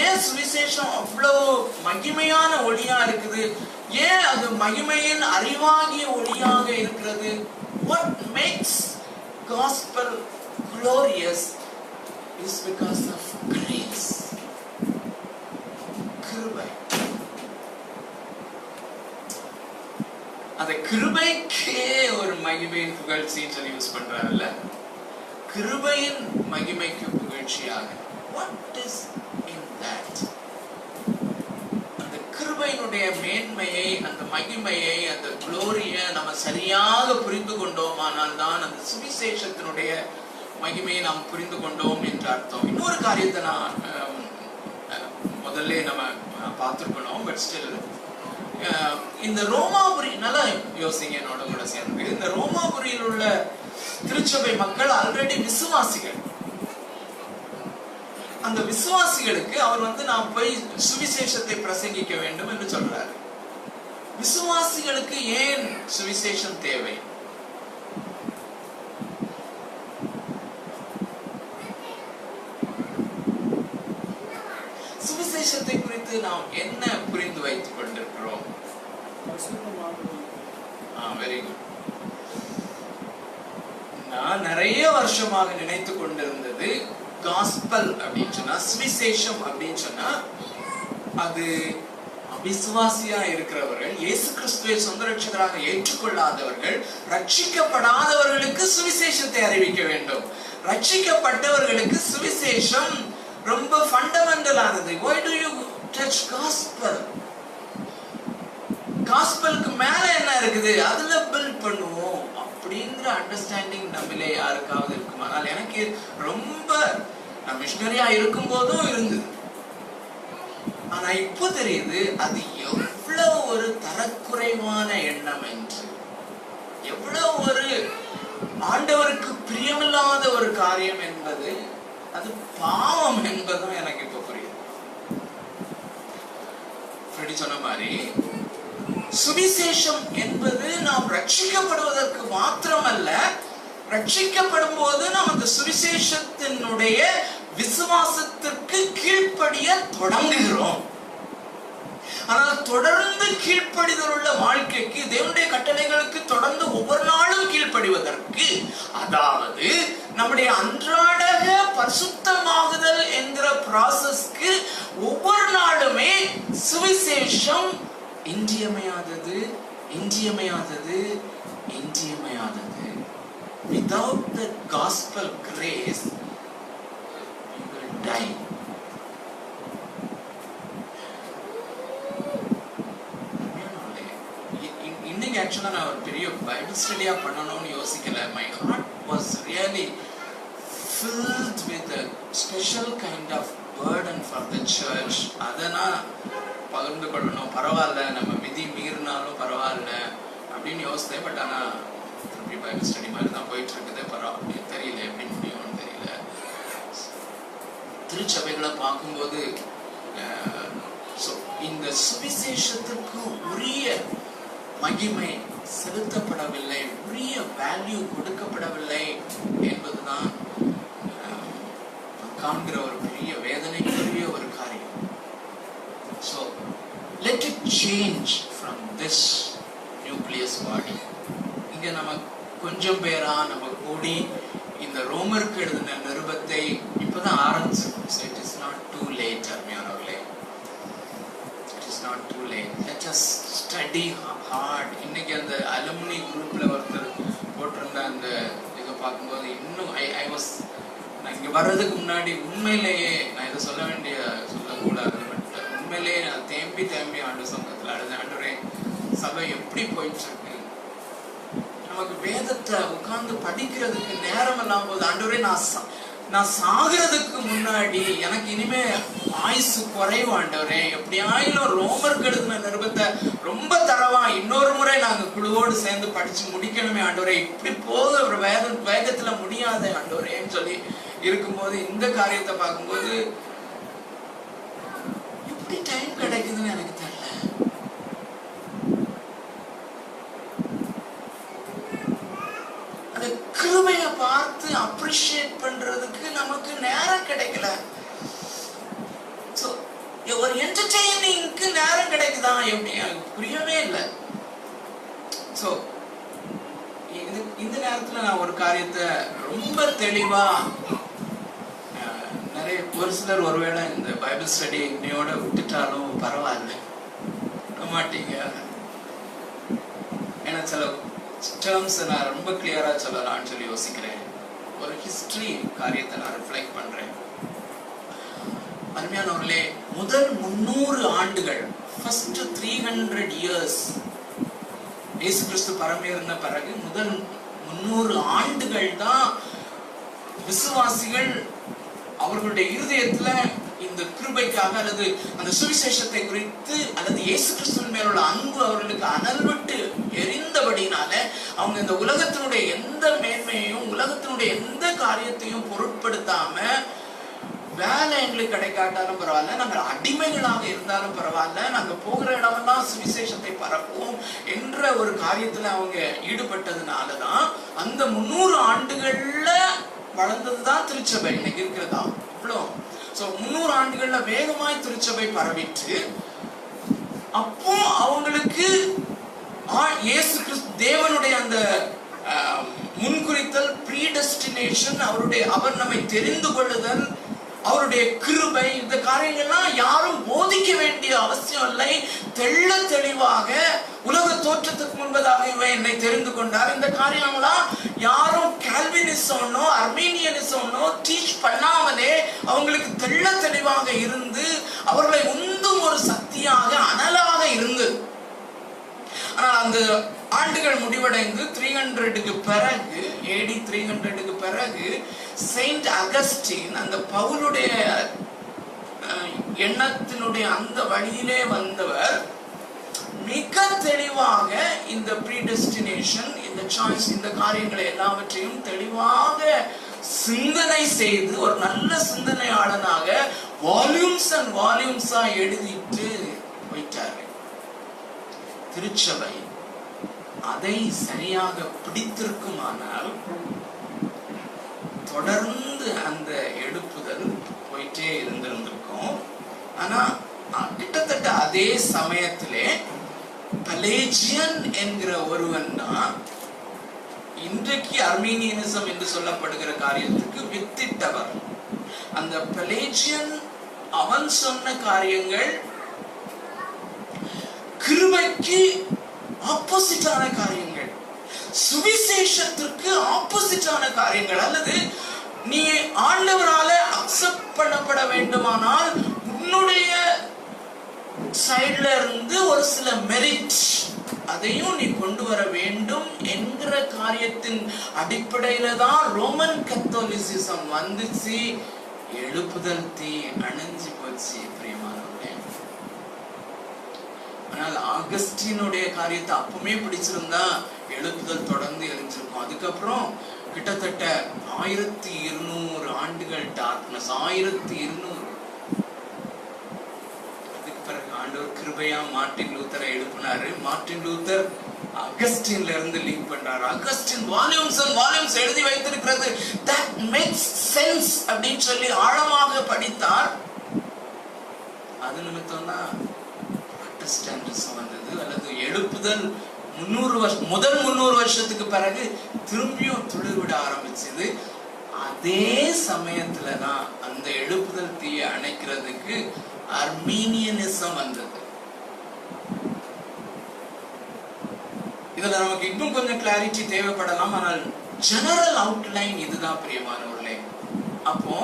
ஏன் சுவிசேஷம் அவ்வளவு மகிமையான ஒளியா இருக்குது? ஏன் அது மகிமையின் அறிவாகிய ஒளியாக இருக்கிறது? What makes gospel glorious is because of grace. கிருபை. அந்த கிருபைக்கே ஒரு மகிமையின் புகழ்ச்சின்னு சொல்லி யூஸ் பண்றாருல்ல, கிருபையின் மகிமைக்கு புகழ்ச்சியாக. What is in that? அந்த கிருபையினுடைய மேன்மையை, அந்த மகிமையை, அந்த குளோரியை நம்ம சரியாக புரிந்து கொண்டோமானால் தான் அந்த சுவிசேஷத்தினுடைய மகிமையை நாம் புரிந்து கொண்டோம் என்று அர்த்தம். இன்னொரு காரியத்தை நான் முதல்ல நம்ம பார்த்துருக்கணும். பட் ஸ்டில் இந்த ரோமாபுரி, நல்லா யோசிங்க என்னோட கூட சேர்ந்து, இந்த ரோமாபுரியில் உள்ள திருச்சபை மக்கள் ஆல்ரெடி விசுவாசிகள். அந்த விசுவாசிகளுக்கு அவர் நாம் போய் சுவிசேஷத்தை பிரசங்கிக்க வேண்டும் என்று சொல்றாரு. விசுவாசிகளுக்கு ஏன் சுவிசேஷம் தேவை? சுவிசேஷத்தை குறித்து நாம் என்ன புரிந்து வைத்துக் கொண்டிருக்கிறோம்? Very good. நான் நிறைய வருஷமாக நினைத்து கொண்டிருந்தது காஸ்பல் அப்படின்னு சொன்னா, சுவிசேஷம் அப்படின்னு சொன்னா, அது அவிசுவாசியா இருக்கிறவர்கள், இயேசு கிறிஸ்துவை சொந்த ரட்சகராக ஏற்றுக்கொள்ளாதவர்கள், ரட்சிக்கப்படாதவர்களுக்கு சுவிசேஷத்தை அறிவிக்க வேண்டும். ரட்சிக்கப்பட்டவர்களுக்கு சுவிசேஷம் ரொம்ப ஃபண்டமெண்டலானது. Why do you touch gospel? காஸ்பலுக்கு மேல என்ன இருக்குது, அதுல பில்ட் பண்ணுவோம் அப்படிங்கிற அண்டர்ஸ்டாண்டிங் நம்மளே யாருக்காவது இருக்கும். ஆனால் எனக்கு ரொம்ப நான் மிஷனரியா இருக்கும் போதும் இருந்தது. ஆனா இப்போ தெரியுது அது எவ்வளவு ஒரு தரக்குறைவான எண்ணம் என்று, எவ்வளவு ஒரு ஆண்டவருக்கு பிரியமில்லாத ஒரு காரியம் என்பது, அது பாவம் என்பதும் எனக்கு இப்ப புரியுது. சொன்ன மாதிரி சுவிசேஷம் என்பது நாம் ரட்சிக்கப்படுவதற்கு மாத்திரமல்ல, ரட்சிக்கப்படும் போது நாம் அந்த சுவிசேஷத்தினுடைய விசுவாசத்திற்கு கீழ்ப்படிய தொடங்குகிறோம். ஆனால் தொடர்ந்து கீழ்ப்படிதல் உள்ள வாழ்க்கைக்கு, தேவனுடைய கட்டளைகளுக்கு தொடர்ந்து ஒவ்வொரு நாளும் கீழ்ப்படிவதற்கு, அதாவது நம்முடைய அன்றாட பரிசுத்தமாகுதல் என்கிற ப்ராசஸ்க்கு ஒவ்வொரு நாளுமே சுவிசேஷம் இன்றியமையாதது, இன்றியமையாதது, இன்றியமையாதது. Without the gospel grace, you will die. இன்னைக்கு ஆக்சுவலா நான் ஒரு பெரிய பைபிள் ஸ்டடியா பண்ணணும்னு யோசிக்கல. My heart was really filled with a special kind of burden for the church. அதை நான் பகிர்ந்து கொள்ளணும். பரவாயில்ல, நம்ம விதி மீறினாலும் பரவாயில்ல அப்படின்னு யோசித்தேன். பட் ஆனால் பைபிள் ஸ்டடி மாதிரி தான் போயிட்டு இருக்குது. பரவாயில்ல, தெரியல எப்படி முடியும்னு தெரியல. திருச்சபைகளை பார்க்கும்போது இந்த சுவிசேஷத்திற்கு உரிய மகிமை செலுத்தப்படவில்லை, உரிய வேல்யூ கொடுக்கப்படவில்லை என்பதுதான் காண்கிற ஒரு பெரிய வேதனைக்குரிய ஒரு காரியம். So let it change from this nucleus body. இங்க நம்ம கொஞ்சம் பேரா நம்ம கூடி இந்த ரோமருக்கு எழுதின நிருபத்தை இப்பதான் ஆரம்பிச்சோம். So it is not too late, அருமையானவர்களே. It is not too late. Let us study hard. இன்னைக்கு அந்த அலுமினி குரூப்ல ஒருத்தர் போட்டிருந்த அந்த இதை பார்க்கும்போது இன்னும் I was நான் இங்க வர்றதுக்கு முன்னாடி உண்மையிலேயே நான் இதை சொல்லக்கூடாது, பட் உண்மையிலேயே நான் தேம்பி ஆண்டு சமூகத்தில் அழுது, ஆண்டவரே சபை எப்படி போயிட்டு இருக்கு, நமக்கு வேதத்தை உட்கார்ந்து படிக்கிறதுக்கு நேரம் எல்லாம் போது, ஆண்டவரே நான் சாகிறதுக்கு முன்னாடி எனக்கு இனிமே ஆயுசு குறைவு ஆண்டவரே, எப்படி ஆயிலும் ரோமருக்கு எழுதின நிருபத்தை ரொம்ப தரவா இன்னொரு முறை நாங்க குழுவோடு சேர்ந்து படிச்சு முடிக்கணுமே ஆண்டவரே, இப்படி போக ஒரு வேகத்துல முடியாத ஆண்டவரேன்னு சொல்லி இருக்கும்போது இந்த காரியத்தை பார்க்கும்போது எப்படி டைம் கிடைக்குதுன்னு எனக்கு தெரியல. அந்த கிருபைய பார்த்து அப்ரிஷியேட் பண்றதுக்கு நமக்கு நேரம் கிடைக்கல. ஒரு என்டர்டெய்னிங்க்கு நேரம் கிடைக்குதா எப்படி எனக்கு புரியவே இல்லை. சோ இந்த நேரத்துல நான் ஒரு காரியத்தை ரொம்ப தெளிவா, நிறைய ஒரு சிலர் ஒருவேளை இந்த பைபிள் ஸ்டடி இன்னையோட விட்டுட்டாலும் பரவாயில்ல மாட்டீங்க, ஏன்னா சில டேர்ம்ஸ் நான் ரொம்ப கிளியரா சொல்லலாம்னு சொல்லி யோசிக்கிறேன். ஒரு ஹிஸ்டரி காரியத்தை நான் ரிஃப்ளெக்ட் பண்றேன். அருமையானவர்களே, முதல் 300 ஆண்டுகள், ஃபர்ஸ்ட் 300 years இயேசு கிறிஸ்து பரமேறின பிறகு முதல் 300 ஆண்டுகள் தான் விசுவாசிகள் அவர்களுடைய இருதயத்துல இந்த கிருபைக்காக அல்லது அந்த சுவிசேஷத்தை குறித்து அல்லது இயேசு கிறிஸ்துவின் மேலுள்ள அன்பு அவர்களுக்கு அனல் விட்டு எரிந்தபடினால அவங்க இந்த உலகத்தினுடைய எந்த மேன்மையையும் உலகத்தினுடைய எந்த காரியத்தையும் பொருட்படுத்தாம, வேலை எங்களுக்கு கிடைக்காட்டாலும் பரவாயில்ல, நாங்கள் அடிமைகளாக இருந்தாலும் பரவாயில்ல, நாங்க போகிற இடமெல்லாம் சுவிசேஷத்தை பரப்புவோம் என்ற ஒரு காரியத்துல அவங்க ஈடுபட்டதுனாலதான் அந்த 300 ஆண்டுகள்ல வளர்ந்ததுதான் திருச்சபை இன்னைக்கு இருக்கிறதா. இவ்வளோ 300 ஆண்டுகள்ல வேகமாய் திருச்சபை பரவிட்டு, அப்போ அவங்களுக்கு இயேசு கிறிஸ்து தேவனுடைய அந்த முன்குறித்தல், ப்ரீடெஸ்டினேஷன், அவர் நம்மை தெரிந்து கொள்ளுதல், அவருடைய கிருபை, இந்த காரியங்கள்லாம் யாரும் போதிக்க வேண்டிய அவசியம் இல்லை. தெள்ள தெளிவாக உலக தோற்றத்துக்கு முன்பதாக இவன் என்னை தெரிந்து கொண்டார். இந்த காரியங்கள்லாம் யாரும் கால்வினிசம்னோ அர்மீனியனிசம்னோ டீச் பண்ணாமலே அவங்களுக்கு தெள்ள தெளிவாக இருந்து அவர்களை உந்தும் ஒரு சக்தியாக அனலாக இருந்தது. ஆனால் அந்த ஆண்டுகள் முடிவடைந்து 300க்கு பிறகு AD 300க்கு பிறகு செயின்ட் அகஸ்டின் அந்த பவுலுடைய எண்ணத்தினுடைய அந்த வழியிலே வந்தவர் மிக தெளிவாக இந்த ப்ரீடெஸ்டினேஷன், இந்த சாய்ஸ், இந்த காரியங்களை எல்லாவற்றையும் தெளிவாக சிந்தனை செய்து ஒரு நல்ல சிந்தனையாளனாக வால்யூம்ஸ் அண்ட் வால்யூம்ஸா எழுதிட்டு போயிட்டாரு. திருச்சபை அதை சரியாக பிடித்திருக்குமானால் தொடர்ந்து அந்த எழுப்புதல் போயிட்டே இருந்திருக்கும். ஆனா கிட்டத்தட்ட அதே சமயத்திலே பலேஜியன் என்கிற ஒருவன் தான் இன்றைக்கு அர்மீனியனிசம் என்று சொல்லப்படுகிற காரியத்துக்கு வித்திட்டவர். அந்த பலேஜியன் அவன் சொன்ன காரியங்கள் கிருபைக்கு ஆப்போசிட்டான காரியங்கள், சுவிசேஷத்திற்கு ஆப்போசிட்டான காரியங்கள். அல்லது நீ ஆண்டவரால அக்செப்ட் பண்ணப்பட வேண்டுமானால் உன்னுடைய சைடுல இருந்து ஒரு சில மெரிட் அதையும் நீ கொண்டு வர வேண்டும் என்கிற காரியத்தின் அடிப்படையில தான் ரோமன் கத்தோலிசிசம் வந்துச்சு. எழுப்புதல் தீ அணைஞ்சு போச்சு பிரியமானவர்களே. ஆனால் ஆகஸ்டினுடைய காரியத்தை அப்பவுமே பிடிச்சிருந்தா எழுப்புதல் தொடர்ந்து எரிஞ்சிருக்கும். அதுக்கப்புறம் கிட்டத்தட்ட 1200 ஆண்டுகள் டார்க்னஸ். 1200. அதுக்கு பிறகு ஆண்டவர் கிருபையா மார்ட்டின் லூத்தரை எழுப்பினாரு. மார்ட்டின் லூத்தர் அகஸ்டின்ல இருந்து லீக் பண்றாரு. அகஸ்டின் வால்யூம்ஸ் அண்ட் வால்யூம்ஸ் எழுதி வைத்திருக்கிறது. that makes sense அப்படின்னு சொல்லி ஆழமாக படித்தார். அது நிமித்தம் தான் புராட்டஸ்டன்டிசம் வந்தது. அல்லது எழுப்புதல் 300 வருஷம், முதல் 300 வருஷத்துக்கு பிறகு திரும்பியும் துளிர்விட ஆரம்பிச்சது. அதே சமயத்துல தான் அந்த எழுப்புதல் தீயை அணைக்கிறதுக்கு அர்மீனியனிசம் வந்தது. இதுல நமக்கு இன்னும் கொஞ்சம் கிளாரிட்டி தேவைப்படலாம். ஆனால் ஜெனரல் அவுட்லைன் இதுதான் பிரியமானவர்களே. அப்போ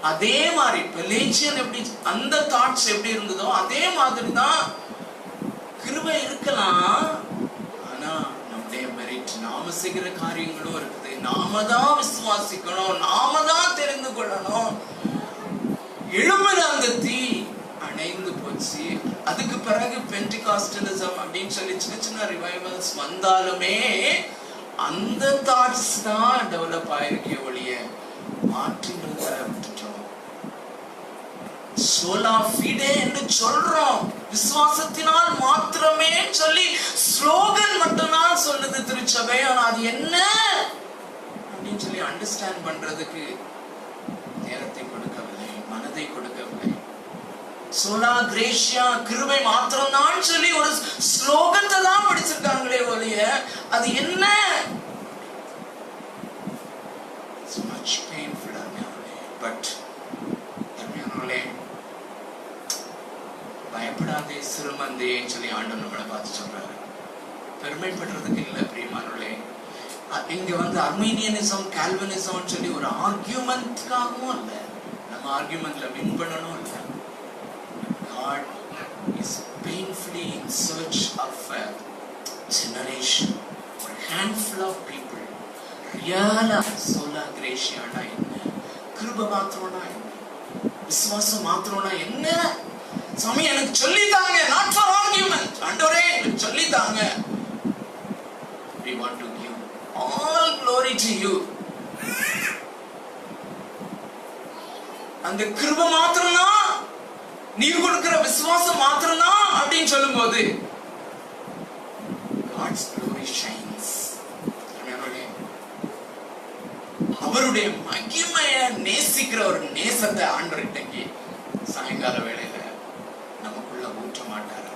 அதே மாதிரி பெலேஜியன் எப்படி அந்த தாட்ஸ் எப்படி இருந்ததோ அதே மாதிரி தான் கிருபை இருக்கலாம். ஆனா நம்முடைய மெரிட், நாம செய்கிற காரியங்களும் இருக்குது. நாம தான் விசுவாசிக்கணும், நாம தான் தெரிந்து கொள்ளணும். எழும்புற அந்த தீ அணைந்து போச்சு. அதுக்கு பிறகு பென்டிகாஸ்டலிசம் அப்படின்னு சொல்லி சின்ன சின்ன ரிவைவல்ஸ் வந்தாலுமே அந்த தாட்ஸ் தான் டெவலப் ஆயிருக்கே ஒழிய மாற்றிட்டு விட்டுட்டோம். சோலா ஃபீடே என்று சொல்றோம், விசுவாசத்தினால் மாத்திரமே சொல்லி ஸ்லோகன் மட்டும்தான் சொல்லுது திருச்சபை. ஆனா அது என்ன அப்படின்னு சொல்லி அண்டர்ஸ்டாண்ட் பண்றதுக்கு நேரத்தை கொடுக்கவில்லை, மனதை கொடுக்கவில்லை. சோலா கிரேஷியா கிருபை மாத்திரம் தான் சொல்லி ஒரு ஸ்லோகத்தை தான் படிச்சிருக்காங்களே ஒழிய அது என்ன? It's much painful, but பயப்படாதே சிறுமந்தேன்னு சொல்லி ஆண்டவர் நம்மளை பார்த்து சொல்றாரு. பெருமைப்படுறதுக்கு இல்லை பிரியமானவர்களே. இங்க வந்து அர்மீனியனிசம், கால்வினிசம் சொல்லி ஒரு ஆர்கியூமெண்ட்காகவும் இல்லை, நம்ம ஆர்கியூமெண்ட்ல வின் பண்ணணும் இல்லை. God is painfully in search of a generation, a handful of people. ரியலா சோலா கிரேஷியானா என்ன, கிருபை மாத்திரம்னா என்ன, விசுவாசம் மாத்திரம்னா என்ன? சாமி எனக்கு சொல்லித்தாங்க, not for argument. ஆண்டவரே எனக்கு சொல்லித்தாங்க. We want to give all glory to you. அந்த கிருபை மாத்திரம்தான், நீ கொடுக்கிற விசுவாசம் மாத்திரம்தான் அப்படின்னு சொல்லும்போது God's glory shines. அவருடைய மகிமையை நேசிக்கிற ஒரு நேசத்தை ஆண்டவர் இன்னைக்கு சாயங்கால வேளையில நமக்குள்ள ஊற்ற மாட்டாரா?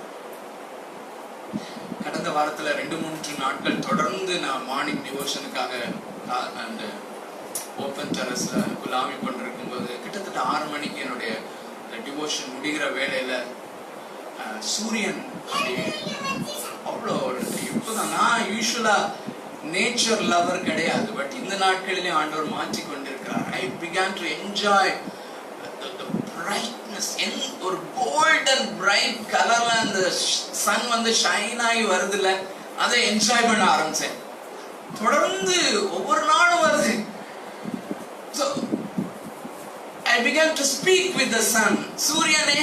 கடந்த வாரத்துல 2-3 நாட்கள் தொடர்ந்து நான் மார்னிங் டிவோஷனுக்காக அந்த ஓப்பன் டெரஸ்ல குலாவி கொண்டிருக்கும் போது கிட்டத்தட்ட 6 மணிக்கு என்னுடைய டிவோஷன் முடிகிற வேளையில சூரியன் அவ்வளோ இப்போதான். நான் யூஸ்வலா நேச்சர் லவர் கிடையாது, பட் இந்த நாட்களிலே ஆண்டவர் மாற்றி கொண்டிருக்கிறார். I began to enjoy the brightness. ஒரு கோல்டன் பிரைட் கலர்ல அந்த சன் வந்து ஷைன் ஆகி வருதுல, அதை என்ஜாய் பண்ண ஆரம்பிச்சேன். தொடர்ந்து ஒவ்வொரு நாளும் வருது. So I began to speak with the sun. சூரியனே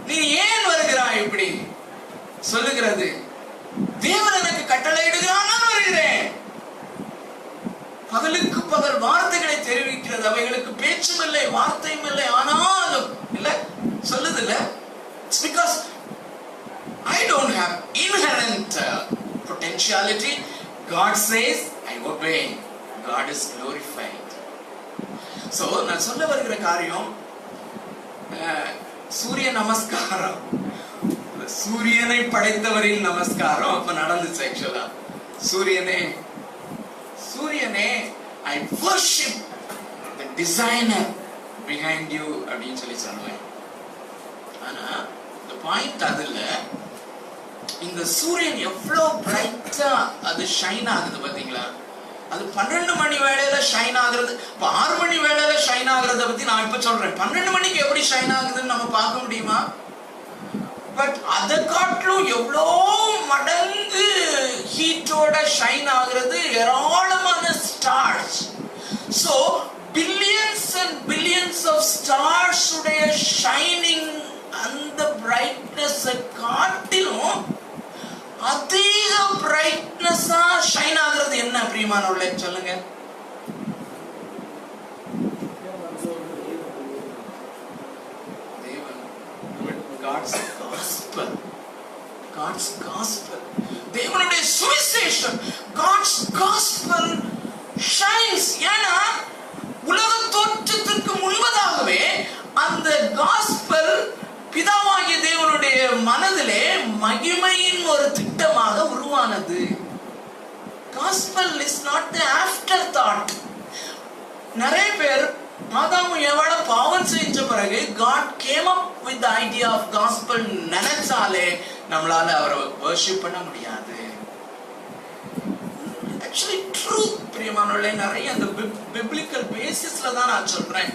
நீ ஏன் வருகிறாய் இப்படி சொல்லுகிறது. தேவன் எனக்கு கட்டளையிடுகிறான், நான் வருகிறேன். பகலுக்கு பகல் வார்த்தைகளை தெரிவிக்கிறது. அவைகளுக்கு பேச்சும் இல்லை, வார்த்தையும் இல்லை, ஆனாலும் இல்ல சொல்லுது இல்ல. It's because I don't have inherent potentiality. God says I obey. God is glorified. So நான் சொல்ல வருகிற காரியம், சூரிய நமஸ்காரம், சூரியனை படைத்தவரின் நமஸ்காரம் அப்ப நடந்துச்சு. ஆக்சுவலா சூரியனே சூரியனே I worship the designer behind you அப்படின்னு சொல்லி சொல்லுவேன். ஆனா the point அதுல இந்த சூரியன் எவ்வளவு பிரைட்டா அது ஷைன் ஆகுது பாத்தீங்களா. அது 12 மணி வேளையில ஷைன் ஆகுறது, 6 மணி வேளையில ஷைன் ஆகுறத பத்தி நான் இப்ப சொல்றேன். 12 மணிக்கு எப்படி ஷைன் ஆகுதுன்னு நம்ம பார்க்க முடியுமா? பட் அதை காட்டிலும் எவ்வளோ மடங்கு ஹீட்டோட ஷைன் ஆகுறது ஏராளமான stars. So billions and billions of stars உடைய ஷைனிங், அந்த பிரைட்னஸ் காட்டிலும் அதிக பிரைட்னஸா ஷைன் ஆகுறது என்ன பிரியமானவர்களே சொல்லுங்க. God's gospel. God's gospel. தேவனுடைய சுவிசேஷம், God's gospel shines. ஏன்னா உலக தோற்றத்திற்கு முன்பதாகவே அந்த gospel பிதாவாகிய தேவனுடைய மனதிலே மகிமையின் ஒரு திட்டமாக உருவானது. Gospel is not the afterthought. நிறைய பேர் ஆதாம் ஏவாள பாவம் செஞ்ச பிறகு God came up with the idea of gospel நினைச்சாலே நம்மளால அவரை worship பண்ண முடியாது. Actually truth பிரியமானவர்களே, நிறைய அந்த biblical basisல தான் நான் சொல்றேன்.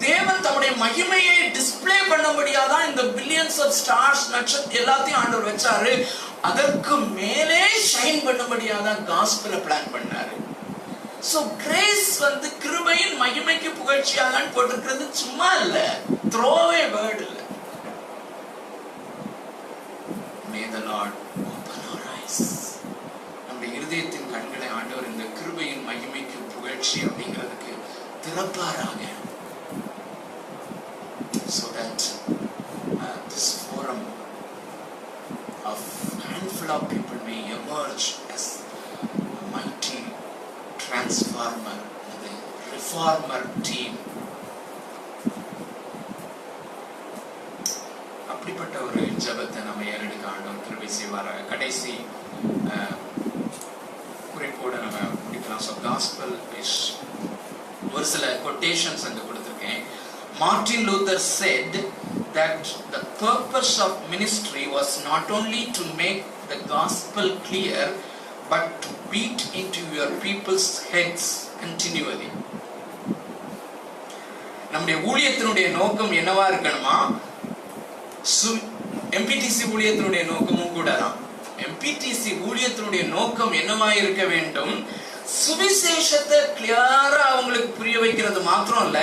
தேவன் தம்முடைய மகிமையை டிஸ்ப்ளே பண்ணபடியாதான் இந்த பில்லியன்ஸ் ஆஃப் ஸ்டார்ஸ் நட்சத்திரம் எல்லாத்தையும் ஆண்டவர் வச்சாரு. அதற்கு மேலே ஷைன் பண்ணபடியாதான் காஸ்பலை பிளான் பண்ணாரு. சோ கிரேஸ் வந்து கிருபையின் மகிமைக்கு புகழ்ச்சியாக போட்டிருக்கிறது சும்மா இல்ல, த்ரோவே வேர்ட் இல்ல. May the Lord open our eyes. நம்முடைய இருதயத்தின் கண்களை ஆண்டவர் இந்த கிருபையின் மகிமைக்கு புகழ்ச்சி அப்படிங்கிறதுக்கு திறப்பாராக. So that this forum of handful of people may emerge as a mighty transformer, the reformer team. அப்படிப்பட்ட ஒரு ஜெபத்தை நம்ம ஏறெடுக்க ஆண்டவர் கிருபை செய்வாராக. கடைசி குறிப்போட நம்ம முடிக்கலாம். So gospel is ஒரு சில quotations அங்க கொடுத்திருக்கேன். Martin Luther said that the purpose of ministry was not only to make the gospel clear but to beat into your people's heads continually. நம்முடைய ஊழியத்தினுடைய நோக்கம் என்னவா இருக்கணுமா? எம்பிடிசி ஊழியத்தினுடைய நோக்கமும் கூட தான். எம்பிடிசி ஊழியத்தினுடைய நோக்கம் என்னவா இருக்க வேண்டும்? சுவிசேஷத்தை கிளியரா அவங்களுக்கு புரிய வைக்கிறது மாத்திரம் இல்ல,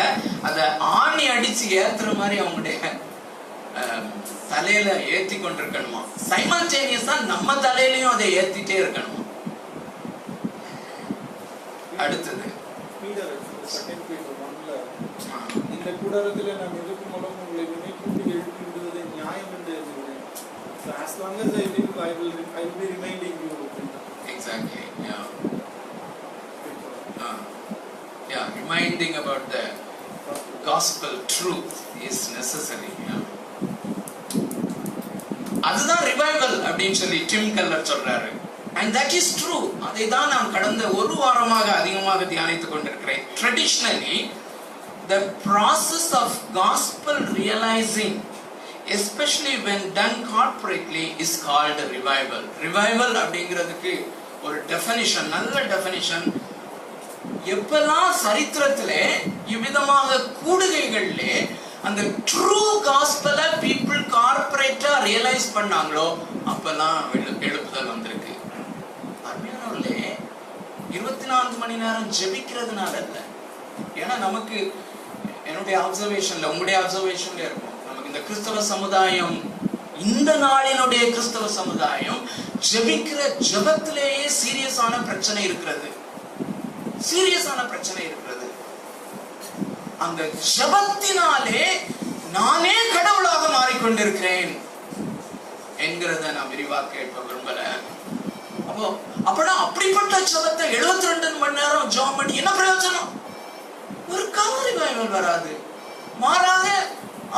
அதை ஆணி அடிச்சு ஏத்துற மாதிரி அவங்களுடைய தலையில ஏத்தி கொண்டிருக்கணுமா. சைமல்டேனியஸா நம்ம தலையிலையும் அதை ஏத்திட்டே இருக்கணுமா. அடுத்தது இந்த கூடாரத்தில் நான் இருக்கும் மூலம் உங்களை நினைக்கூட்டி எழுப்பி விடுவதை நியாயம் என்று எண்ணுகிறேன். So as long as I live, I will be reminding you. Exactly. Yeah, reminding about the gospel truth is necessary. அதுதான் ரிவைவல் அப்படின்னு சொல்லி டிம் கல்லர் சொல்றாரு. And that is true. அதை தான் நாம் கடந்த ஒரு வாரமாக அதிகமாக தியானித்துக் கொண்டிருக்கிறேன். Traditionally, the process of gospel realizing, especially when done corporately, is called revival. Revival அப்படிங்கிறதுக்கு ஒரு டெஃபினிஷன், நல்ல டெஃபினிஷன். எப்பெல்லாம் சரித்திரத்திலே இவ்விதமாக கூடுகைகளிலே அந்த ட்ரூ காஸ்பலை பீப்புள் கார்பரேட்டா ரியலைஸ் பண்ணாங்களோ அப்பெல்லாம் எழுப்புதல் வந்திருக்கு. அருமையானவர்களே, மணி நேரம் ஜெபிக்கிறதுனால இல்ல. ஏன்னா நமக்கு என்னுடைய அப்சர்வேஷன்ல உங்களுடைய அப்சர்வேஷன்ல இருக்கும், நமக்கு இந்த கிறிஸ்தவ சமுதாயம், இந்த நாளினுடைய கிறிஸ்தவ சமுதாயம் ஜெபிக்கிற ஜெபத்திலேயே சீரியஸான பிரச்சனை இருக்கிறது. சீரியஸான பிரச்சனை இருக்கிறது. அந்த ஜெபத்தினாலே நானே கடவுளாக மாறிக்கொண்டிருக்கிறேன் என்கிறத நான் விரிவாக கேட்க விரும்பல. அப்பனா அப்படிப்பட்ட ஜெபத்தை 72 மணி நேரம் ஜெபம் பண்ணி என்ன பிரயோஜனம்? ஒரு ரிவைவல் வராது. மாறாக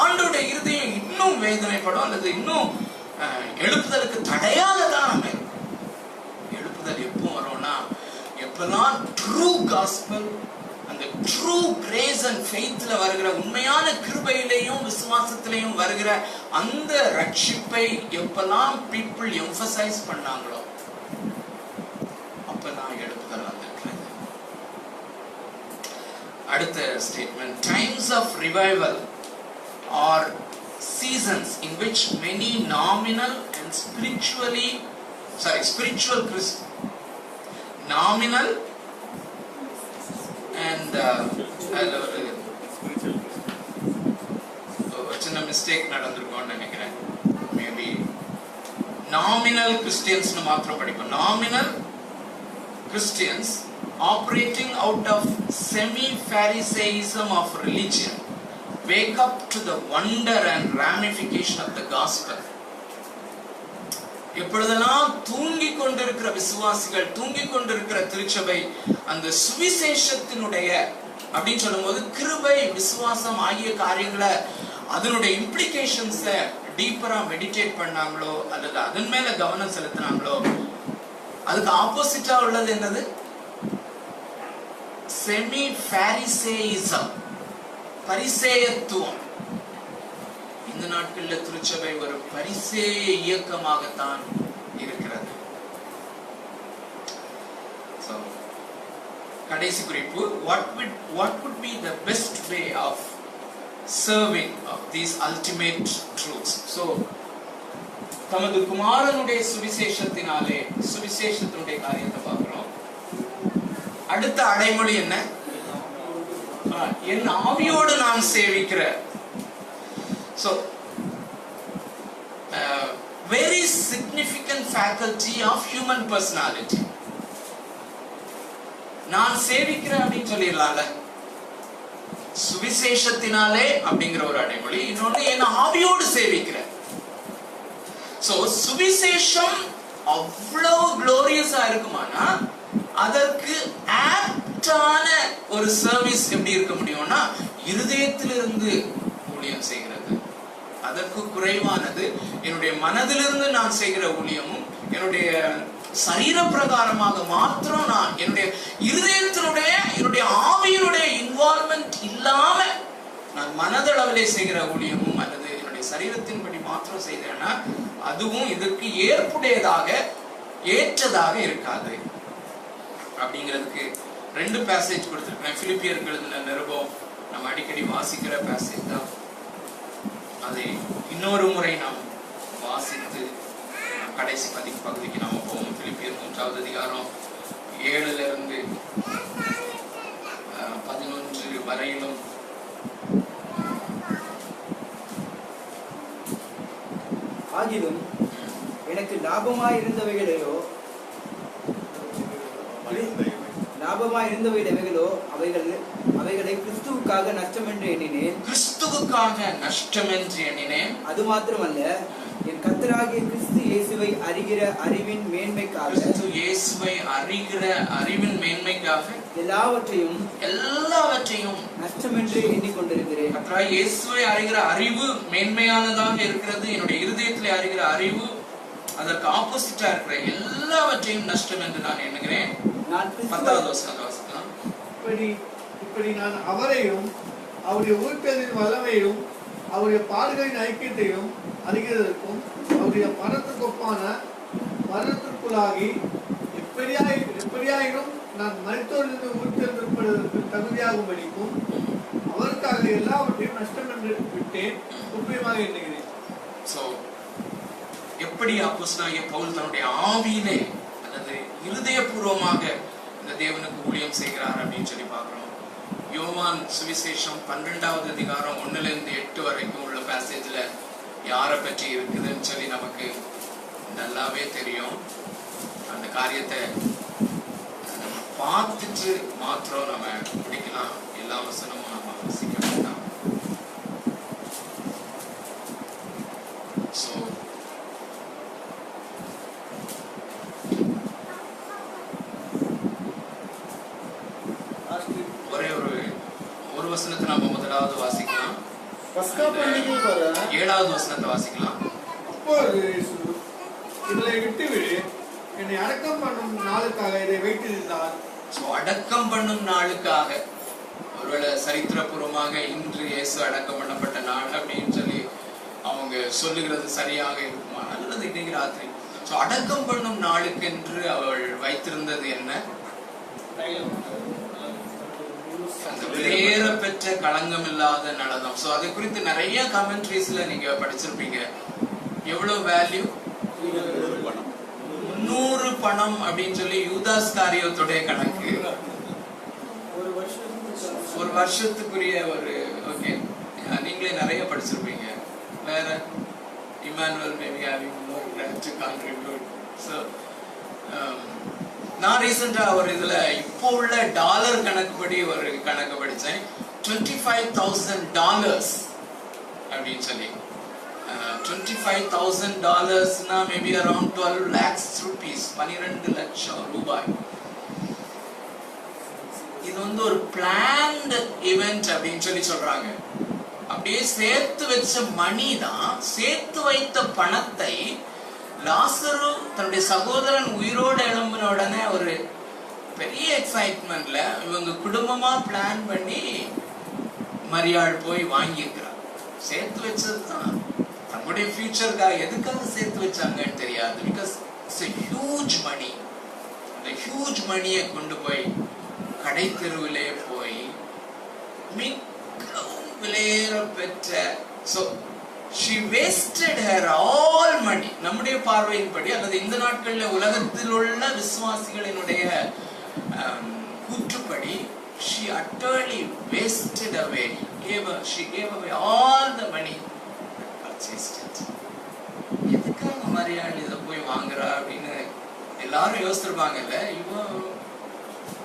ஆண்டோடைய இருதயம் இன்னும் வேதனைப்படும், அல்லது இன்னும் எழுப்புதலுக்கு தடையாக தான் நம்ம இருக்கும். எழுப்புதல் எப்போ வரும்னா, எப்பெல்லாம் ட்ரூ காஸ்பல், அந்த ட்ரூ கிரேஸ் அண்ட் ஃபெய்த்ல வருகிற உண்மையான கிருபையிலையும் விசுவாசத்திலையும் வருகிற அந்த ரட்சிப்பை எப்பெல்லாம் பீப்புள் எம்பசைஸ் பண்ணாங்களோ அப்பதான் எழுப்புதல் வந்திருக்கிறது. அடுத்த statement, times of revival are seasons in which many nominal and spiritual nominal and சின்ன மிஸ்டேக் நடந்திருக்கும்னு நினைக்கிறேன். மேபி நாமினல் கிறிஸ்டியன்ஸ் மாத்திரம் படிப்போம். Nominal Christians operating out of semi-Pharisaism of religion wake up to the wonder and ramification of the gospel. எப்பொழுதெல்லாம் தூங்கிக் கொண்டிருக்கிற விசுவாசிகள், தூங்கிக் கொண்டிருக்கிற திருச்சபை அந்த சுவிசேஷத்தினுடைய அப்படின்னு சொல்லும்போது கிருபை, விசுவாசம் ஆகிய காரியங்களை, அதனுடைய இம்ப்ளிகேஷன்ஸை டீப்பரா மெடிடேட் பண்ணாங்களோ அல்லது அதன் மேல கவனம் செலுத்தினாங்களோ, அதுக்கு ஆப்போசிட்டா உள்ளது என்னது? செமி பாரிசேயிசம், பரிசேயத்துவம். இந்த நாட்களில் திருச்சபை ஒரு பரிசேய இயக்கமாகத்தான் இருக்கிறது. கடைசி குறிப்பு, what would be the best way of serving of these ultimate truths? So தமது குமாரனுடைய சுவிசேஷத்தினாலே சுவிசேஷத்தினுடைய காரியத்தை பார்க்கிறோம். அடுத்த அடைமொழி என்ன? என் ஆவியோடு நான் சேவிக்கிற. So very significant faculty of human personality. நான் சேவிக்கிறேன் அப்படின்னு சொல்லிடலாம்ல, சுவிசேஷத்தினாலே அப்படிங்கிற ஒரு அடைமொழி. இன்னொன்று என் ஆவியோடு சேவிக்கிறேன். சோ சுவிசேஷம் அவ்வளவு குளோரியஸா இருக்குமானா அதற்கு ஆப்டான ஒரு சர்வீஸ் எப்படி இருக்க முடியும்னா இருதயத்திலிருந்து ஊழியம் செய்கிறது. அதற்கு குறைவானது என்னுடைய மனதிலிருந்து நான் செய்கிற ஊழியமும், என்னுடைய சரீர பிரகாரமாக மாத்திரம் நான் என்னுடைய இருதயத்தினுடைய என்னுடைய ஆவியினுடைய இன்வால்வ்மெண்ட் இல்லாம நான் மனதளவிலே செய்கிற ஊழியமும் அல்லது என்னுடைய சரீரத்தின்படி மாத்திரம் செய்தேன்னா அதுவும் இதற்கு ஏற்புடையதாக ஏற்றதாக இருக்காது. அப்படிங்கிறதுக்கு 2 பேசேஜ் கொடுத்திருக்கிறேன். பிலிப்பியர்கள் நிருபம் நம்ம அடிக்கடி வாசிக்கிற பேசேஜ் தான். அதை இன்னொரு முறை நாம் வாசித்து கடைசி பகுதிக்கு நாம போவோம். பிலிப்பியர் 3வது அதிகாரம் 7 11 வரையிலும் ஆகிலும் எனக்கு லாபமாய் இருந்தவைகளோ அவைகளை கிறிஸ்துவுக்காக நஷ்டம் என்று எண்ணினேன். கிறிஸ்துவுக்காக நஷ்டம் என்று எண்ணினேன். அது மாத்திரமல்ல, என் கர்த்தராகிய கிறிஸ்து இயேசுவை அறிகிற அறிவின் மேன்மைக்காக, கிறிஸ்து இயேசுவை அறிகிற அறிவின் மேன்மைக்காக எல்லாவற்றையும் நஷ்டம் என்று எண்ணிக்கொண்டிருக்கிறேன். கர்த்தராகிய இயேசுவை அறிகிற அறிவு மேன்மையானதாக இருக்கிறது. என்னுடைய இருதயத்திலே அறிகிற அறிவு அதற்கு ஆப்போசிட்டா இருக்கிற எல்லாவற்றையும் நஷ்டம் என்று நான் எண்ணுகிறேன். 10வது வசனம் வாசிக்கலாம். இப்படி நான் அவரையும் அவருடைய உயிர்த்தெழுதலின் வல்லமையும் அவருடைய பாடுகளின் ஐக்கியத்தையும் அறிகிறதற்கும் அவருடைய மரணத்துக்கொப்பான மரணத்திற்குள்ளாகி எப்படியாயினும் நான் மருத்துவரிலிருந்து உயிர்த்தெழுதற்படுவதற்கு தகுதியாகும்படிக்கும் அவருக்காக எல்லாவற்றையும் நஷ்டம் என்று விட்டேன் முக்கியமாக எண்ணுகிறேன். எப்படி அப்போஸ்தலனாகிய பவுல் தன்னுடைய ஆவியிலே அல்லது இருதயபூர்வமாக இந்த தேவனுக்கு ஊழியம் செய்கிறார் அப்படின்னு சொல்லி பார்க்கிறோம். யோவான் சுவிசேஷம் 12வது அதிகாரம் 1-8 வரைக்கும் உள்ள பேசேஜ்ல யாரை பற்றி இருக்குதுன்னு சொல்லி நமக்கு நல்லாவே தெரியும். அந்த காரியத்தை பார்த்துட்டு மாத்திரம் நம்ம பிடிக்கலாம். எல்லா வசனமும் நம்ம வாசிக்க வேண்டாம். So ஒரே ஒரு வசனத்தை நம்ம முதலாவது வாசிக்கலாம். பஸ்கா பண்டிகை வர 7வது வசனத்தை வாசிக்கலாம். அப்பொழுது இயேசு, இதை விட்டுவிடு, என்னை அடக்கம் பண்ணும் நாளுக்காக இதை வைத்திருந்தார். அடக்கம் பண்ணும் நாளுக்காக, ஒருவேளை சரித்திரபூர்வமாக இன்று இயேசு அடக்கம் பண்ணப்பட்ட நாள் அப்படின்னு சொல்லி அவங்க சொல்லுகிறது சரியாக இருக்குமா அல்லது இன்னைக்கு ராத்திரி அடக்கம் பண்ணும் நாளுக்கு என்று அவள் வைத்திருந்தது என்ன? அந்த விலையேற பெற்ற களங்கம் இல்லாத நலனம். சோ அதை குறித்து நிறைய கமெண்ட்ரிஸ்ல நீங்க படிச்சிருப்பீங்க. எவ்வளவு வேல்யூ? 300 பணம் அப்படின்னு சொல்லி யூதாஸ் காரியத்துடைய கணக்கு. ஒரு வருஷத்துக்குரிய ஒரு ஓகே, நீங்களே நிறைய படிச்சிருப்பீங்க. வேற Emmanuel maybe having more to contribute. So நான் ரீசெண்டா ஒரு இதுல இப்போ உள்ள டாலர் கணக்குப்படி ஒரு கணக்கு படிச்சேன். $25,000 அப்படின்னு சொல்லி $25,000 மேபி அரௌண்ட் 12 lakhs rupees, 12 லட்சம் ரூபாய். இது வந்து ஒரு பிளான்ட் ஈவென்ட் அப்படின்னு சொல்லி சொல்றாங்க. அப்படியே சேர்த்து வச்ச மணி தான், சேர்த்து வைத்த பணத்தை லாசரு தன்னுடைய சகோதரன் உயிரோடு எழும்பின உடனே ஒரு பெரிய எக்ஸைட்மெண்ட்ல இவங்க குடும்பமா பிளான் பண்ணி மரியாள் போய் வாங்கியிருக்கிறார். சேர்த்து வச்சதுதான் தன்னுடைய ஃபியூச்சருக்காக. எதுக்காக சேர்த்து வச்சாங்கன்னு தெரியாது. Because it's a huge money. அந்த ஹியூஜ் மணியை கொண்டு போய் கடை தெருவிலே போய் மிகவும் விலையேற பெற்ற, so she wasted her all money. நம்முடைய பார்வையின்படி அல்லது இந்த நாட்களில் உலகத்தில் உள்ள விசுவாசிகளினுடைய கூற்றுப்படி she utterly wasted away. She gave away all the money and purchased it. எதுக்காக மரியாள் இதை போய் வாங்குறா அப்படின்னு எல்லாரும் யோசிச்சிருப்பாங்கல்ல.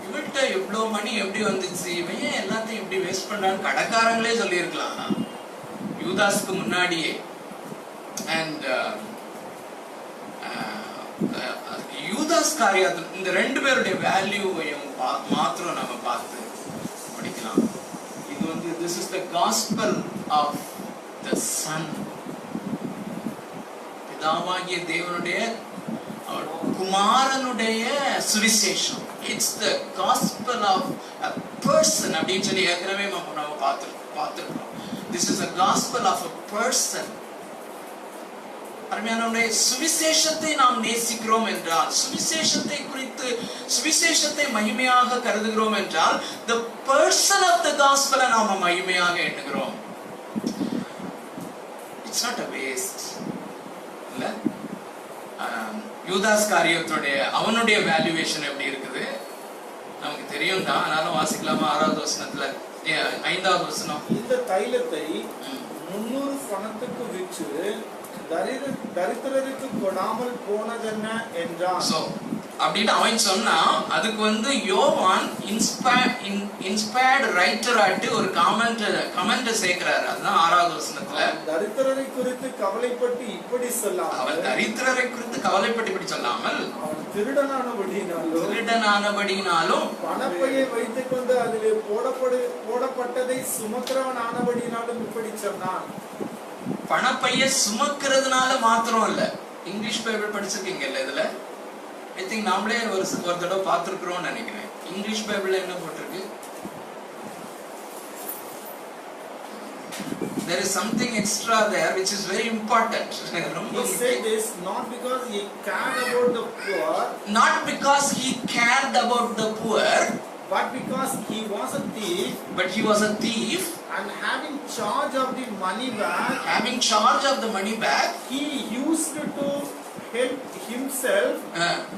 இவள்கிட்ட இவ்வளோ மணி எப்படி வந்துச்சு, இவன் ஏன் எல்லாத்தையும் எப்படி வேஸ்ட் பண்றான்னு கடைக்காரங்களே சொல்லியிருக்கலாம் யூதாஸ்க்கு முன்னாடியே. அண்ட் யூதாஸ் காரியத்தில் இந்த 2 பேருடைய வேல்யூவையும் மாத்திரம் நம்ம பார்த்து படிக்கலாம். இது வந்து this is the gospel of the son. பிதாவாகிய தேவனுடைய குமாரனுடைய சுவிசேஷம். It's the gospel of a person அப்படின்னு சொல்லி ஏற்கனவே நம்ம பார்த்திருக்கோம். This is a gospel of a person. அருமையானவர்களே, சுவிசேஷத்தை நாம் நேசிக்கிறோம் என்றால், சுவிசேஷத்தை குறித்து சுவிசேஷத்தை மகிமையாக கருதுகிறோம் என்றால், the person of the gospel நாம மகிமையாக எண்ணுகிறோம். It's not a waste. இல்ல, யூதாஸ் காரியத்துடைய அவனுடைய வேல்யூவேஷன் எப்படி இருக்குது நமக்கு தெரியும் தான். ஆனாலும் வாசிக்கலாமா? 6வது வசனத்துல 5வது வசனம். இந்த தைலத்தை 300 பணத்துக்கு விற்று தரித்திரருக்கு கொடாமல் போனதென்ன என்றான். அப்படின்னு அவன் சொன்னா, அதுக்கு வந்து யோவான் இன்ஸ்பயர்ட் ரைட்டர் ஆட்டு ஒரு கமெண்ட் சேர்க்கிறாரு. அதுதான் 6வது வசனத்துல. தரித்திரரை குறித்து கவலைப்பட்டு இப்படி சொல்லாமல், அவன் தரித்திரரை குறித்து கவலைப்பட்டு இப்படி சொல்லாமல், அவன் திருடனானபடியினாலும் பணப்பையை வைத்துக் கொண்டு அதிலே போடப்பட்டதை சுமக்கிறவன் ஆனபடியினாலும் இப்படி சொன்னான். பணப்பைய சுமக்கிறதுனால மாத்திரம் இல்ல. இங்கிலீஷ் பைபிள் படிச்சிருக்கீங்கல்ல, இதுல ஐ திங்க் நாமளே ஒரு தடவை பார்த்திருக்கிறோம்னு நினைக்கிறேன். இங்கிலீஷ் பைபிள்ல என்ன போட்டிருக்கு? There is something extra there which is very important. He said this not because he cared about the poor, not because he cared about the poor, but because he was a thief. But he was a thief, and having charge of the money bag, having charge of the money bag, he used to help himself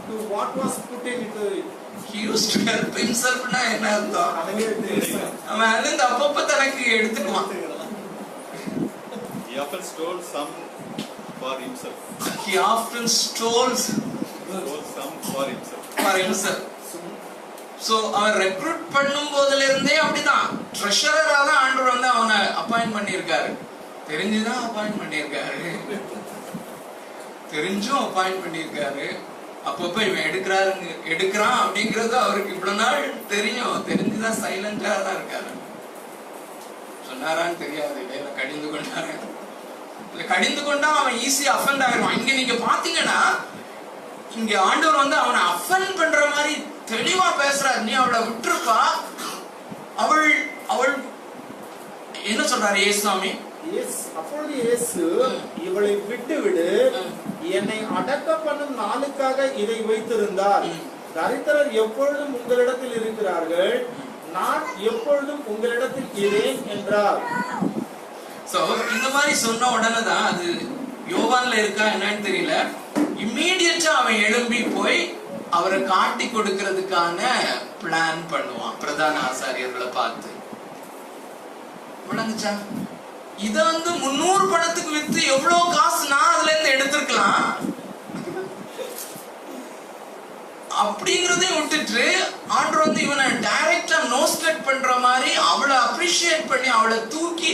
to what was put into it. He used to help himself னா என்ன அர்த்தம்? அவனே தெரியும். அவன் அதுல அப்பப்ப தனக்கு எடுத்துக்குவான். He often stole some for himself. He often stole Some for himself. for himself. So அவன் ரெக்ரூட் பண்ணும் போதுல இருந்தே அப்படிதான். ட்ரெஷரரா தான் ஆண்டவர் வந்து அவனை அப்பாயிண்ட் பண்ணியிருக்காரு. தெரிஞ்சுதான் அப்பாயிண்ட் பண்ணியிருக்காரு. தெரிஞ்சும் அப்பாயிண்ட் பண்ணியிருக்காரு. அப்பப்ப இவன் எடுக்கிறான் அப்படிங்கறது அவருக்கு இவ்வளவு நாள் தெரியும். தெரிஞ்சுதான் சைலண்டா தான் இருக்காரு. சொன்னாரான்னு தெரியாது. இல்ல கடிந்து கொண்டாரு. இல்ல கடிந்து கொண்டா அவன் ஈஸியா அஃபெண்ட் ஆகிடுவான். இங்க நீங்க பாத்தீங்கன்னா இங்க ஆண்டவர் வந்து அவனை அஃபெண்ட் பண்ற மாதிரி தெளிவா பேசுறாரு. நீ அவளை விட்டுருப்பா. அவள் என்ன சொல்றாரு ஏசுவாமி? அப்பொழுது இயேசு இவளை விட்டு விடு, என்னை அடக்கம் பண்ணும் நாளுக்காக இதை வைத்திருந்தால் தரித்திரர் எப்பொழுதும் உங்களிடத்தில் இருக்கிறார்கள், நான் எப்பொழுதும் உங்களிடத்தில் இருக்கிறேன் என்றார். சோ இந்த மாதிரி சொன்ன உடனே தான் அது யோவான்ல இருக்கா என்னன்னு தெரியல, இம்மீடியட்டா அவன் எழும்பி போய் அவரை காட்டி கொடுக்கிறதுக்கான பிளான் பண்ணுவான் பிரதான ஆசாரியர்களை பார்த்து. விளங்குச்சா? இத வந்து 300 பணத்துக்கு வித்து எவ்வளவு காசு நான் அதுல இருந்து எடுத்திருக்கலாம் அப்படிங்கறதே விட்டுட்டு ஆண்டவர் வந்து இவனை டைரக்டா நோஸ்கட் பண்ற மாதிரி அவளை அப்ரிஷியேட் பண்ணி அவளை தூக்கி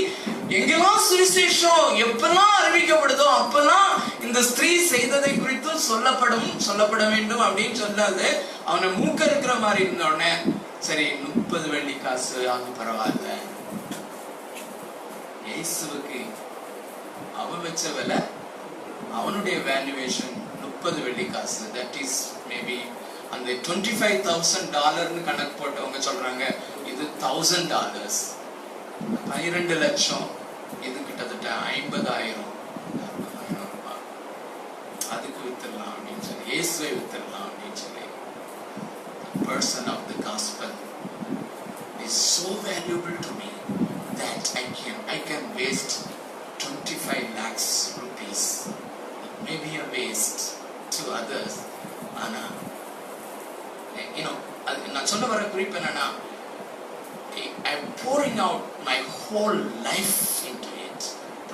எங்கெல்லாம் சுவிசேஷம் எப்பெல்லாம் அறிவிக்கப்படுதோ அப்பெல்லாம் இந்த ஸ்திரீ செய்ததை குறித்து சொல்லப்பட வேண்டும் அப்படின்னு சொன்னது அவனை மூக்க இருக்கிற மாதிரி இருந்தோடனே சரி 30 வெள்ளி காசு அது பரவாயில்ல. இயேசுவுக்கு அவன் வச்ச விலை, அவனுடைய வேல்யூவேஷன் 30 வெள்ளி காசு. தட் இஸ் மேபி அந்த $25,000 கணக்கு போட்டவங்க சொல்றாங்க இது $1,000. 12 லட்சம், இது கிட்டத்தட்ட 50,000 ரூபாய். அதுக்கு வித்துடலாம் அப்படின்னு சொல்லி இயேசுவை வித்துடலாம் அப்படின்னு சொல்லி. Person of the gospel is so valuable to me that I can waste 25 lakhs rupees. It may be a waste to others. Ana, நான் சொல்ல வர குறிப்பு என்னன்னா, I'm pouring out my whole life into it.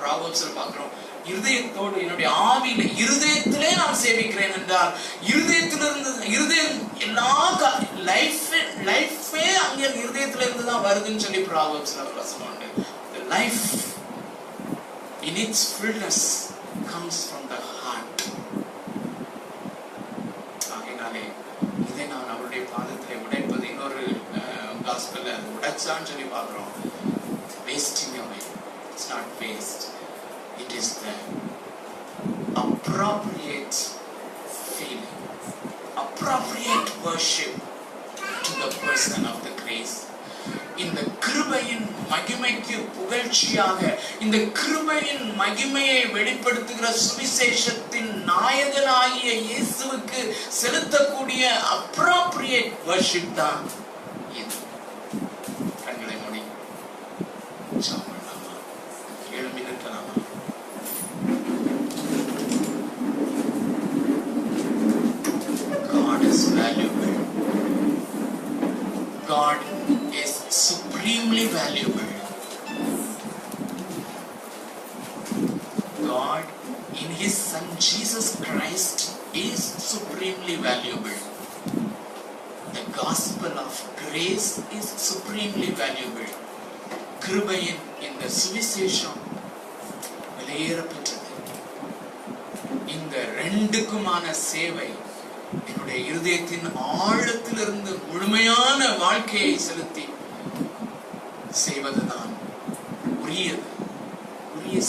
Proverbs பார்க்கிறோம், இருதயத்தோடு என்னுடைய ஆவியில இருதயத்திலே நான் சேவிக்கிறேன் என்றால் இருதயம் எல்லா லைஃபே அங்கே இருதயத்தில இருந்து தான் வருதுன்னு சொல்லி Proverbsல வசனம் உண்டு. The life in its fullness comes from the heart. ஆகையாலே இதை நான் அவருடைய பாதத்திலே உடைப்பது இன்னொரு காஸ்பல்ல உடைச்சான்னு சொல்லி பார்க்கிறோம். Wasting away. It's not waste. It is the appropriate feeling, appropriate worship to the person of the grace. இந்த கிருபையின் மகிமைக்கு புகழ்ச்சியாக, இந்த கிருபையின் மகிமையை வெளிப்படுத்துகிற சுவிசேஷத்தின் நாயகனாகிய இயேசுவுக்கு செலுத்தக்கூடிய appropriate worship தான் இது. கண்களை மூடி ஜெபம் பண்ணலாமா? எழும்பி நிற்கலாமா? God is valuable. God is supremely valuable. God in His Son Jesus Christ is supremely valuable. The gospel of grace is supremely valuable. கிருபையின் இந்த சுவிசேஷம் விலையேறப்பெற்றது. இந்த ரெண்டுக்குமான சேவை என்னுடைய இருதயத்தின் ஆழத்திலிருந்து முழுமையான வாழ்க்கையை செலுத்தி செய்வதுதான் உரிய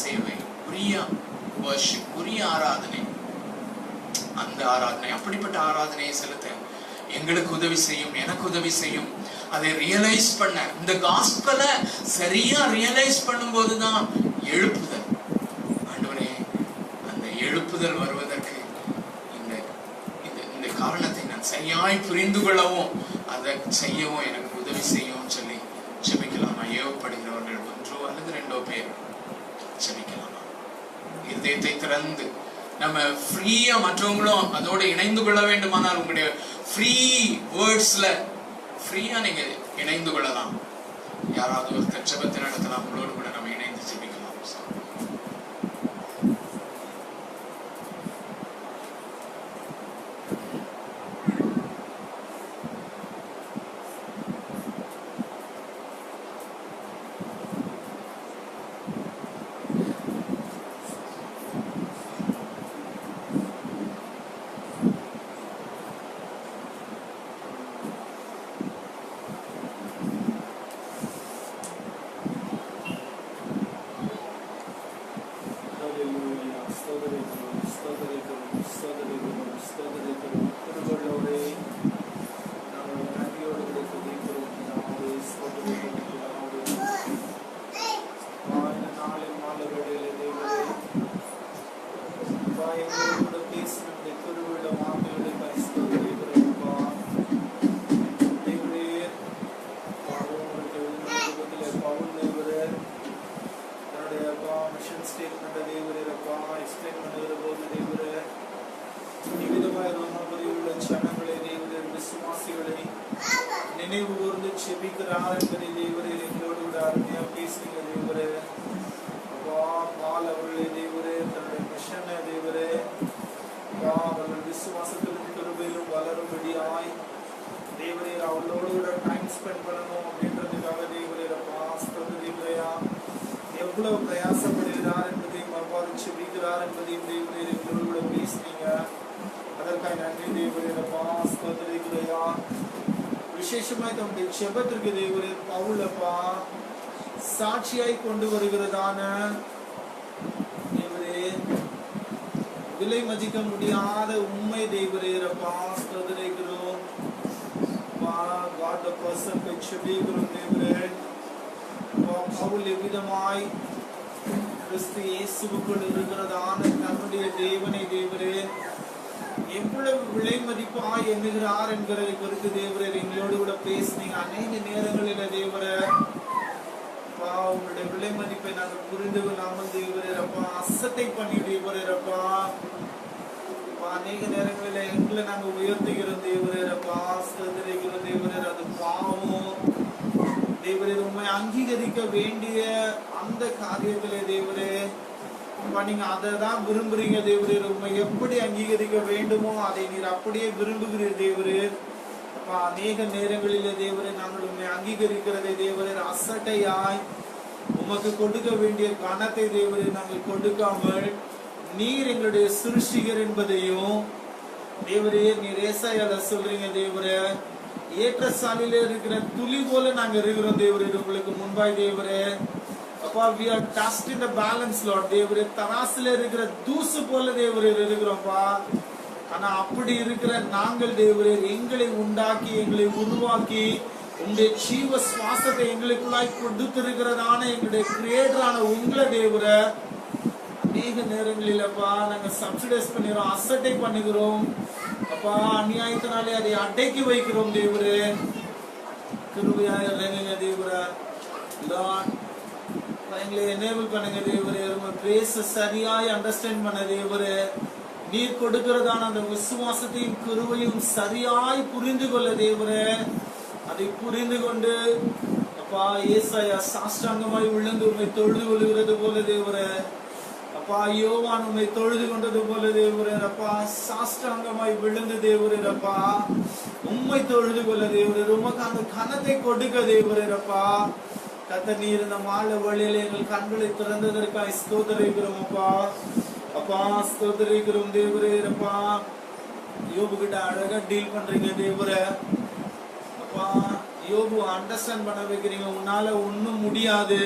சேவை, உரிய worship, உரிய ஆராதனை. அந்த ஆராதனை, அப்படிப்பட்ட ஆராதனையை செலுத்த எங்களுக்கு உதவி செய்யும், எனக்கு உதவி செய்யும். அதை ரியலைஸ் பண்ண, இந்த காஸ்பலை சரியா ரியலைஸ் பண்ணும்போதுதான் எழுப்புதல். ஆண்டவரே, அந்த எழுப்புதல் வருவதற்கு இந்த காரணத்தை நான் சரியாய் புரிந்து கொள்ளவும் அதை செய்யவும் எனக்கு உதவி செய்யும் சொல்லி ஜெபிக்கலாமா? ஏவப்படுகிறவர்கள் 1 அல்லது 2 பேர் ஜெபிக்கலாமா? இருதயத்தை திறந்து நம்ம ஃப்ரீயா மற்றவங்களும் அதோட இணைந்து கொள்ள வேண்டுமானால் உங்களுடைய ஃப்ரீ வேர்ட்ஸ்ல ஃப்ரீயா நீங்க இணைந்து கொள்ளலாம். யாராவது ஒரு ஜெபத்தை நடத்தலாம், உங்களோடு கூட நம்ம இணைந்து ஜெபிக்கலாம். நினைவு கூர்ந்து செபிக்கிறார் என்பதை தேவரே எங்களோடு கூட அருமையா பேசுங்க தேவரே. அப்பா பால் அவர்களே தேவரே தன்னுடைய மிஷனை தேவரே அவர்கள் விசுவாசத்திலும் கிருபையிலும் வளரும்படியாய் தேவரே அவர்களோடு கூட டைம் ஸ்பெண்ட் பண்ணணும் அப்படின்றதுக்காக தேவரே தேவரையா எவ்வளவு பிரயாசப்படுகிறார் என்பதையும் அவ்வாறு செபிக்கிறார் என்பதையும் தேவரே எங்களோடு கூட பேசுனீங்க. அதற்காக நன்றி தேவரே. ஸ்தோத்திரிக்கிறயா விசேஷமாய் தம்முடைய ஜெபத்திற்கு தேவரே பவுலப்பா சாட்சியாய் கொண்டு வருகிறதான தேவரே விலை மதிக்க முடியாத உண்மை தேவரே ரப்பா ஸ்தோத்திரிக்கிறோம். God the person which செபிக்கிறோம் தேவரே. பவுல் எவ்விதமாய் கிறிஸ்து இயேசுவுக்குள் இருக்கிறதான நம்முடைய தேவனை தேவரே எவ்வளவு விலை மதிப்பா எண்ணுகிறார் என்கிறதை குறித்து தேவரே எங்களோடு கூட பேசினீங்க. அநேக நேரங்களில தேவரே உங்களுடைய விலை மதிப்பை நாங்கள் புரிந்து கொள்ளாமல் தேவரே ரப்பா அசட்டை பண்ணி தேவரே ரப்பா அநேக நேரங்களில எங்களை நாங்க உயர்த்துகிறோம் தேவரே ரப்பா ஸ்தோத்திரிக்கிறோம் தேவரே. அது பாவம் தேவரே. உண்மை அங்கீகரிக்க வேண்டிய அந்த காரியத்திலே தேவரே நீங்க அதை தான் விரும்புறீங்க தேவரே. உண்மை எப்படி அங்கீகரிக்க வேண்டுமோ அதை நீர் அப்படியே விரும்புகிறீர் தேவரே. அநேக நேரங்களிலே தேவரே நாங்கள் உண்மை அங்கீகரிக்கிறதை தேவரே அசட்டையாய் உமக்கு கொடுக்க வேண்டிய கணத்தை தேவரே நாங்கள் கொடுக்காமல் நீர் எங்களுடைய சிருஷ்டிகர் என்பதையும் தேவரே நீர் ஏசாயால சொல்றீங்க தேவரே. ஏற்ற சாலையில இருக்கிற துளி போல நாங்க இருக்கிறோம் தேவரே உங்களுக்கு முன்பாய் தேவரே. அப்பா we are dust in the balance Lord தேவரே. தராசுல இருக்கிற தூசு போல தேவரே இருக்கிறோம்ப்பா. ஆனா அப்படி இருக்கிற நாங்கள் தேவரே எங்களை உண்டாக்கி எங்களை உருவாக்கி உங்களுடைய ஜீவ சுவாசத்தை எங்களுக்குள்ளாய் கொடுத்திருக்கிறதான எங்களுடைய கிரியேட்டரான உங்களை தேவரே அநேக நேரங்களிலப்பா நாங்க சப்சிடைஸ் பண்ணிடுறோம், அசட்டை பண்ணுகிறோம் அப்பா. அநியாயத்தினாலே அதை அடக்கி வைக்கிறோம் தேவரே. கிருபையாய் இறங்குங்க தேவரே. எங்களை எனேபிள் பண்ணுங்க தேவரே. பேச சரியாய் அண்டர்ஸ்டாண்ட் பண்ண தேவரே. நீர் கொடுக்கிறதான அந்த விசுவாசத்தையும் கிருபையும் சரியாய் புரிந்து கொள்ள தேவரே. அதை புரிந்து கொண்டு அப்பா ஏசாயா சாஷ்டாங்கமாய் விழுந்து உண்மை தொழுது கொள்கிறது போல தேவரே. அப்பா யோவான் உண்மை தொழுது கொண்டது போல தேவரே அப்பா சாஷ்டாங்கமாய் விழுந்து தேவரே அப்பா உண்மை தொழுது கொள்ள தேவரே. உமக்கு அந்த கனத்தை கொடுக்க தேவரே அப்பா. கத்த நீர் இந்த மாலை வழியில எங்கள் கண்களை திறந்ததற்காக ஸ்தோத்திரிக்கிறோம் அப்பா. அப்பா ஸ்தோத்திரிக்கிறோம் தேவரே அப்பா. யோபு கிட்ட அழகா டீல் பண்றீங்க தேவரே அப்பா. யோபு அண்டர்ஸ்டாண்ட் பண்ண வைக்கிறீங்க. உன்னால ஒண்ணும் முடியாது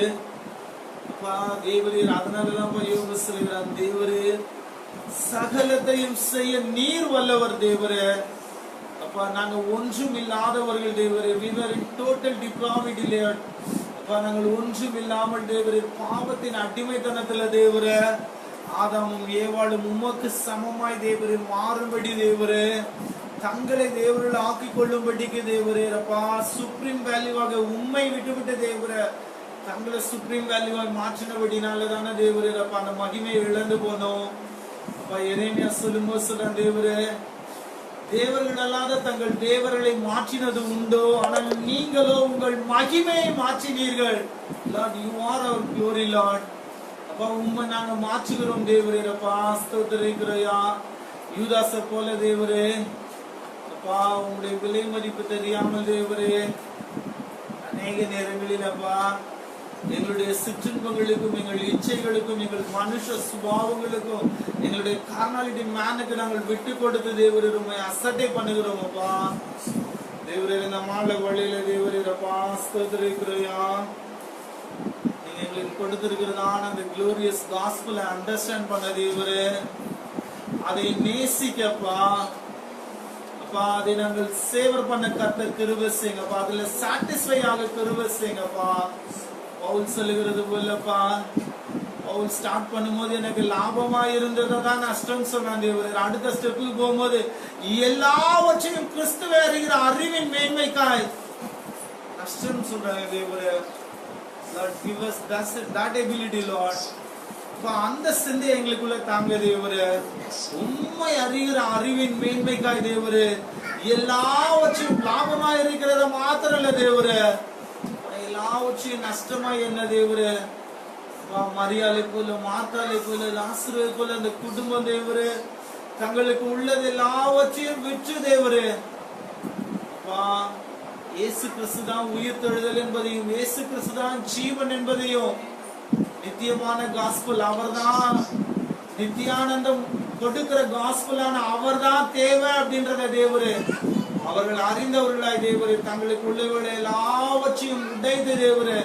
அப்பா தேவரீர். அதனாலதான் யோபு சொல்கிறார் தேவரே சகலத்தையும் செய்ய நீர் வல்லவர் தேவரே. அப்பா நாங்க ஒன்றும் இல்லாதவர்கள் தேவரே. we were in total depravity Lord. அப்பா நாங்கள் ஒன்றும் இல்லாமல் தேவரே பாவத்தின் அடிமைத்தனத்துல தேவரே ஆதாமும் ஏவாளும் உமக்கு சமமாய் தேவரே மாறும்படி தேவரே தங்களை தேவர்கள் ஆக்கிக் கொள்ளும்படிக்கு தேவரே அப்பா சுப்ரீம் வேல்யூவாக உண்மை விட்டுவிட்டு தேவரே தங்களை சுப்ரீம் வேல்யூவாக மாற்றினபடினாலதான தேவரே அப்பா அந்த மகிமையை இழந்து போனோம் அப்பா எரேமியா சொல்லும்போது சொல்றான், தேவரே தேவர்கள் அல்லாத தங்கள் தேவர்களை மாற்றினது உண்டோ, ஆனால் நீங்களோ உங்கள் மகிமையை மாற்றினீர்கள். Lord, you are our glory, Lord. அப்பா உம்மை நாங்க மாற்றுகிறோம் தேவரே. அப்பா ஸ்தோத்திரிக்கிறோயா. யூதாச போல தேவரே அப்பா உங்களுடைய விலை மதிப்பு தெரியாமல் தேவரே அநேக நேரங்களில் அப்பா எங்களுடைய சிற்றின்பங்களுக்கும் எங்கள் இச்சைகளுக்கும் எங்கள் மனுஷ சுபாவங்களுக்கும் எங்களுடைய கார்னாலிட்டி மேனுக்கு நாங்கள் விட்டு கொடுத்து தேவரே உம்மை அசட்டை பண்ணுகிறோம் அப்பா. தேவரே இந்த மாலை வழியில தேவரே அப்பா ஸ்தோத்திரிக்கிறோயா. நீங்க எங்களுக்கு கொடுத்திருக்கிறதான அந்த glorious gospel அண்டர்ஸ்டாண்ட் பண்ண தேவரே, அதை நேசிக்கப்பா அப்பா, அதை நாங்கள் சேவர் பண்ண கர்த்தர் கிருபை செய்யுங்கப்பா, அதுல சாட்டிஸ்ஃபை ஆக கிருபை செய்யுங்கப்பா. பவுல் சொல்லுகிறது போலப்பா, பவுல் ஸ்டார்ட் பண்ணும்போது எனக்கு லாபமா இருந்ததான் நஷ்டம் சொன்னான் தேவரே. அடுத்த ஸ்டெப்புக்கு போகும்போது எல்லாவற்றையும் கிறிஸ்துவை அறிகிற அறிவின் மேன்மைக்காய் நஷ்டம் சொல்றாங்க தேவரே. Lord, give us that ability, Lord. அந்த சிந்தை எங்களுக்குள்ள தாங்க தேவரே. உண்மை அறிகிற அறிவின் மேன்மைக்காய் தேவரே, எல்லாவற்றையும் லாபமா இருக்கிறத மாத்திரம் இல்ல தேவரே, எல்லாவற்றையும் நஷ்டமா என்ன தேவரே. மரியாதை போல, மாத்தாலை போல, லாசருவை போல அந்த குடும்பம் தேவரே தங்களுக்கு உள்ளது எல்லாவற்றையும் விற்று தேவரே இயேசு கிறிஸ்து தான் உயிர் தெழுதல் என்பதையும் இயேசு கிறிஸ்து தான் ஜீவன் என்பதையும் நித்தியமான காஸ்பல் அவர்தான், நித்தியானந்தம் கொடுக்கிற காஸ்பலான அவர்தான் தேவை அப்படின்றத தேவரே அவர்கள் அறிந்தவர்களாய் தேவரே தங்களுக்கு உள்ளவர்கள் எல்லாவற்றையும் உடைத்து தேவரே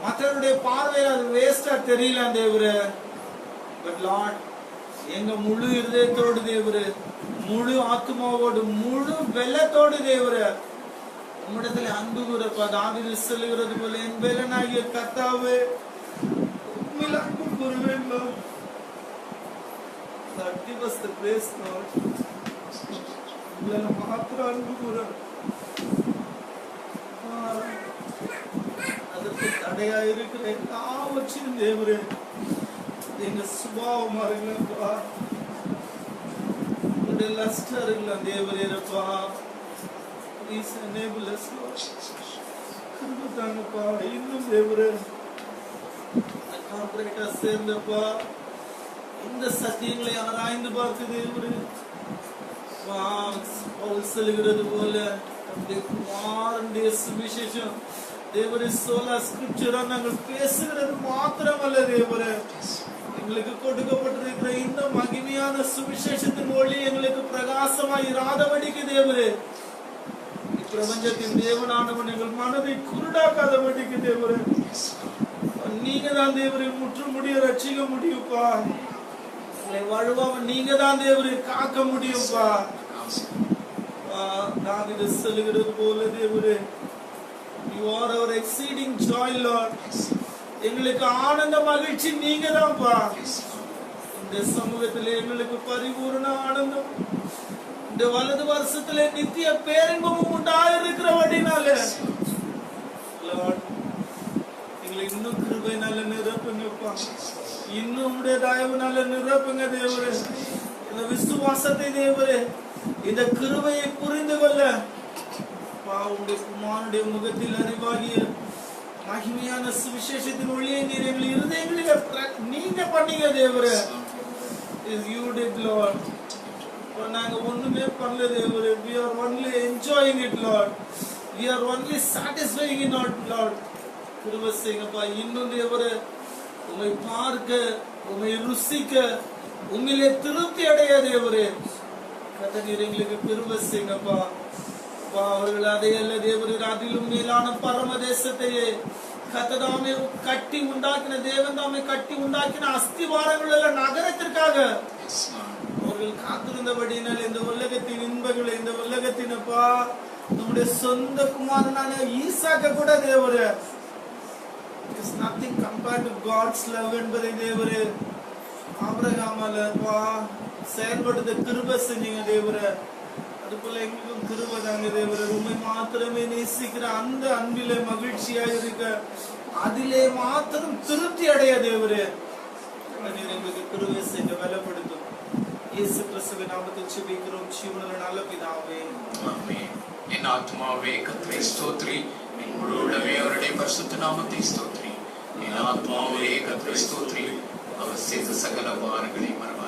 மற்றவருடைய பார்வையில் அது வேஸ்டா தெரியல தேவரே. பட் லார்ட், எங்க முழு இருதயத்தோடு தேவரே, முழு ஆத்மாவோடு, முழு வெள்ளத்தோடு தேவரே உம்மிடத்துல அன்பு கூறப்பா. தாவீது சொல்லுகிறது போல, என் வேலனாகிய கர்த்தாவே உம்மில் அன்பு கூறுவேன். Give us the grace, Lord. உங்களை மாத்திரம் அன்பு கூற அதற்கு தடையா இருக்கிற எல்லாவற்றையும் தேவரே எங்க சுபாவமா இருங்களா, உங்களுடைய லஸ்டா இருக்கலாம் தேவரே இருப்பா. Please enable us, Lord. கிருபை தாங்கப்பா. இன்னும் தேவரே கார்பரேட்டா சேர்ந்தப்பா இந்த சத்தியங்களை ஆராய்ந்து பார்த்து தேவரே பவுல் சொல்லுகிறது போல குமாரனுடைய சுவிசேஷம் தேவரே சோலா ஸ்கிரிப்சரா நாங்கள் பேசுகிறது மாத்திரமல்ல தேவரே, எங்களுக்கு கொடுக்கப்பட்டிருக்கிற இந்த மகிமையான சுவிசேஷத்தின் ஒளி எங்களுக்கு பிரகாசமாய் இராதபடிக்கு தேவரே, பிரபஞ்சத்தின் தேவனானவன் எங்கள் மனதை குருடாக்காதபடிக்கு தேவரே நீங்க தான் தேவரை முற்று முடிய ரட்சிக்க முடியும்ப்பா. வாழ்வாம நீங்க தான் தேவரை காக்க முடியும்ப்பா. தாவீது சொல்லுகிறது போல தேவரே, you are our exceeding joy, Lord. எங்களுக்கு ஆனந்த மகிழ்ச்சி நீங்க தான்ப்பா. இந்த சமூகத்திலே எங்களுக்கு பரிபூர்ண ஆனந்தம், இந்த வலது வருஷத்துல நித்திய பேரின்பமும் உண்டாயிருக்கிறபடினாலே லார்ட் எங்களை இன்னும் கிருபையினால நிரப்புங்கப்பா, இன்னும் உம்முடைய தயவுனால நிரப்புங்க தேவரே. இந்த விசுவாசத்தை தேவரே, இந்த கிருபையை புரிந்து கொள்ள உம்முடைய குமாரனுடைய முகத்தில் அறிவாகிய மகிமையான சுவிசேஷத்தின் ஒளியை நீர் எங்கள் இருதயங்களிலே நீங்க பண்ணீங்க தேவரே. You did, Lord. நாங்க ஒண்ணுமே பண்ணல தேவரே. We are only enjoying it, Lord. We are only satisfying it, Lord. கிருபை செய்யுங்கப்பா. இன்னும் தேவரே உம்மை பார்க்க, உம்மை ருசிக்க, உம்மிலே திருப்தி அடைய தேவரே கர்த்தர் எங்களுக்கு கிருபை செய்யுங்கப்பா. அவர்கள் அதையல்ல தேவரே, அதிலும் மேலான பரமதேசத்தையே கர்த்ததாமே கட்டி உண்டாக்கின தேவன் தாமே கட்டி உண்டாக்கின அஸ்திவாரங்கள் எல்லாம் நகரத்திற்காக அவர்கள் காத்திருந்தபடினால் இந்த உலகத்தின் இன்பங்களை, இந்த உலகத்தினப்பா நம்முடைய சொந்த குமாரனான ஈசாக்க கூட தேவரே is nothing compared to God's love என்பதை தேவரே ஆபிரகாமாலப்பா செயல்படுத்த கிருபை செஞ்சீங்க தேவரே. அதுபோல எங்களுக்கும் கிருபை தாங்க தேவரே. உண்மை மாத்திரமே நேசிக்கிற அந்த அன்பிலே மகிழ்ச்சியா இருக்க, அதிலே மாத்திரம் திருப்தி அடைய தேவரே எங்களுக்கு கிருபை செய்ய பலப்படுத்தும். இயேசு கிறிஸ்துவின் நாமத்தில் ஜெபிக்கிறோம் ஜீவனுள்ள நல்ல பிதாவே. ஆமென். என் ஆத்மாவே கர்த்தரை ஸ்தோத்திரி, என் முழு உள்ளமே அவருடைய பரிசுத்த நாமத்தை ஸ்தோத்திரி. என் ஆத்மாவே கர்த்தரை ஸ்தோத்திரி, அவர் செய்த சகல உபகாரங்களை மறவாதே.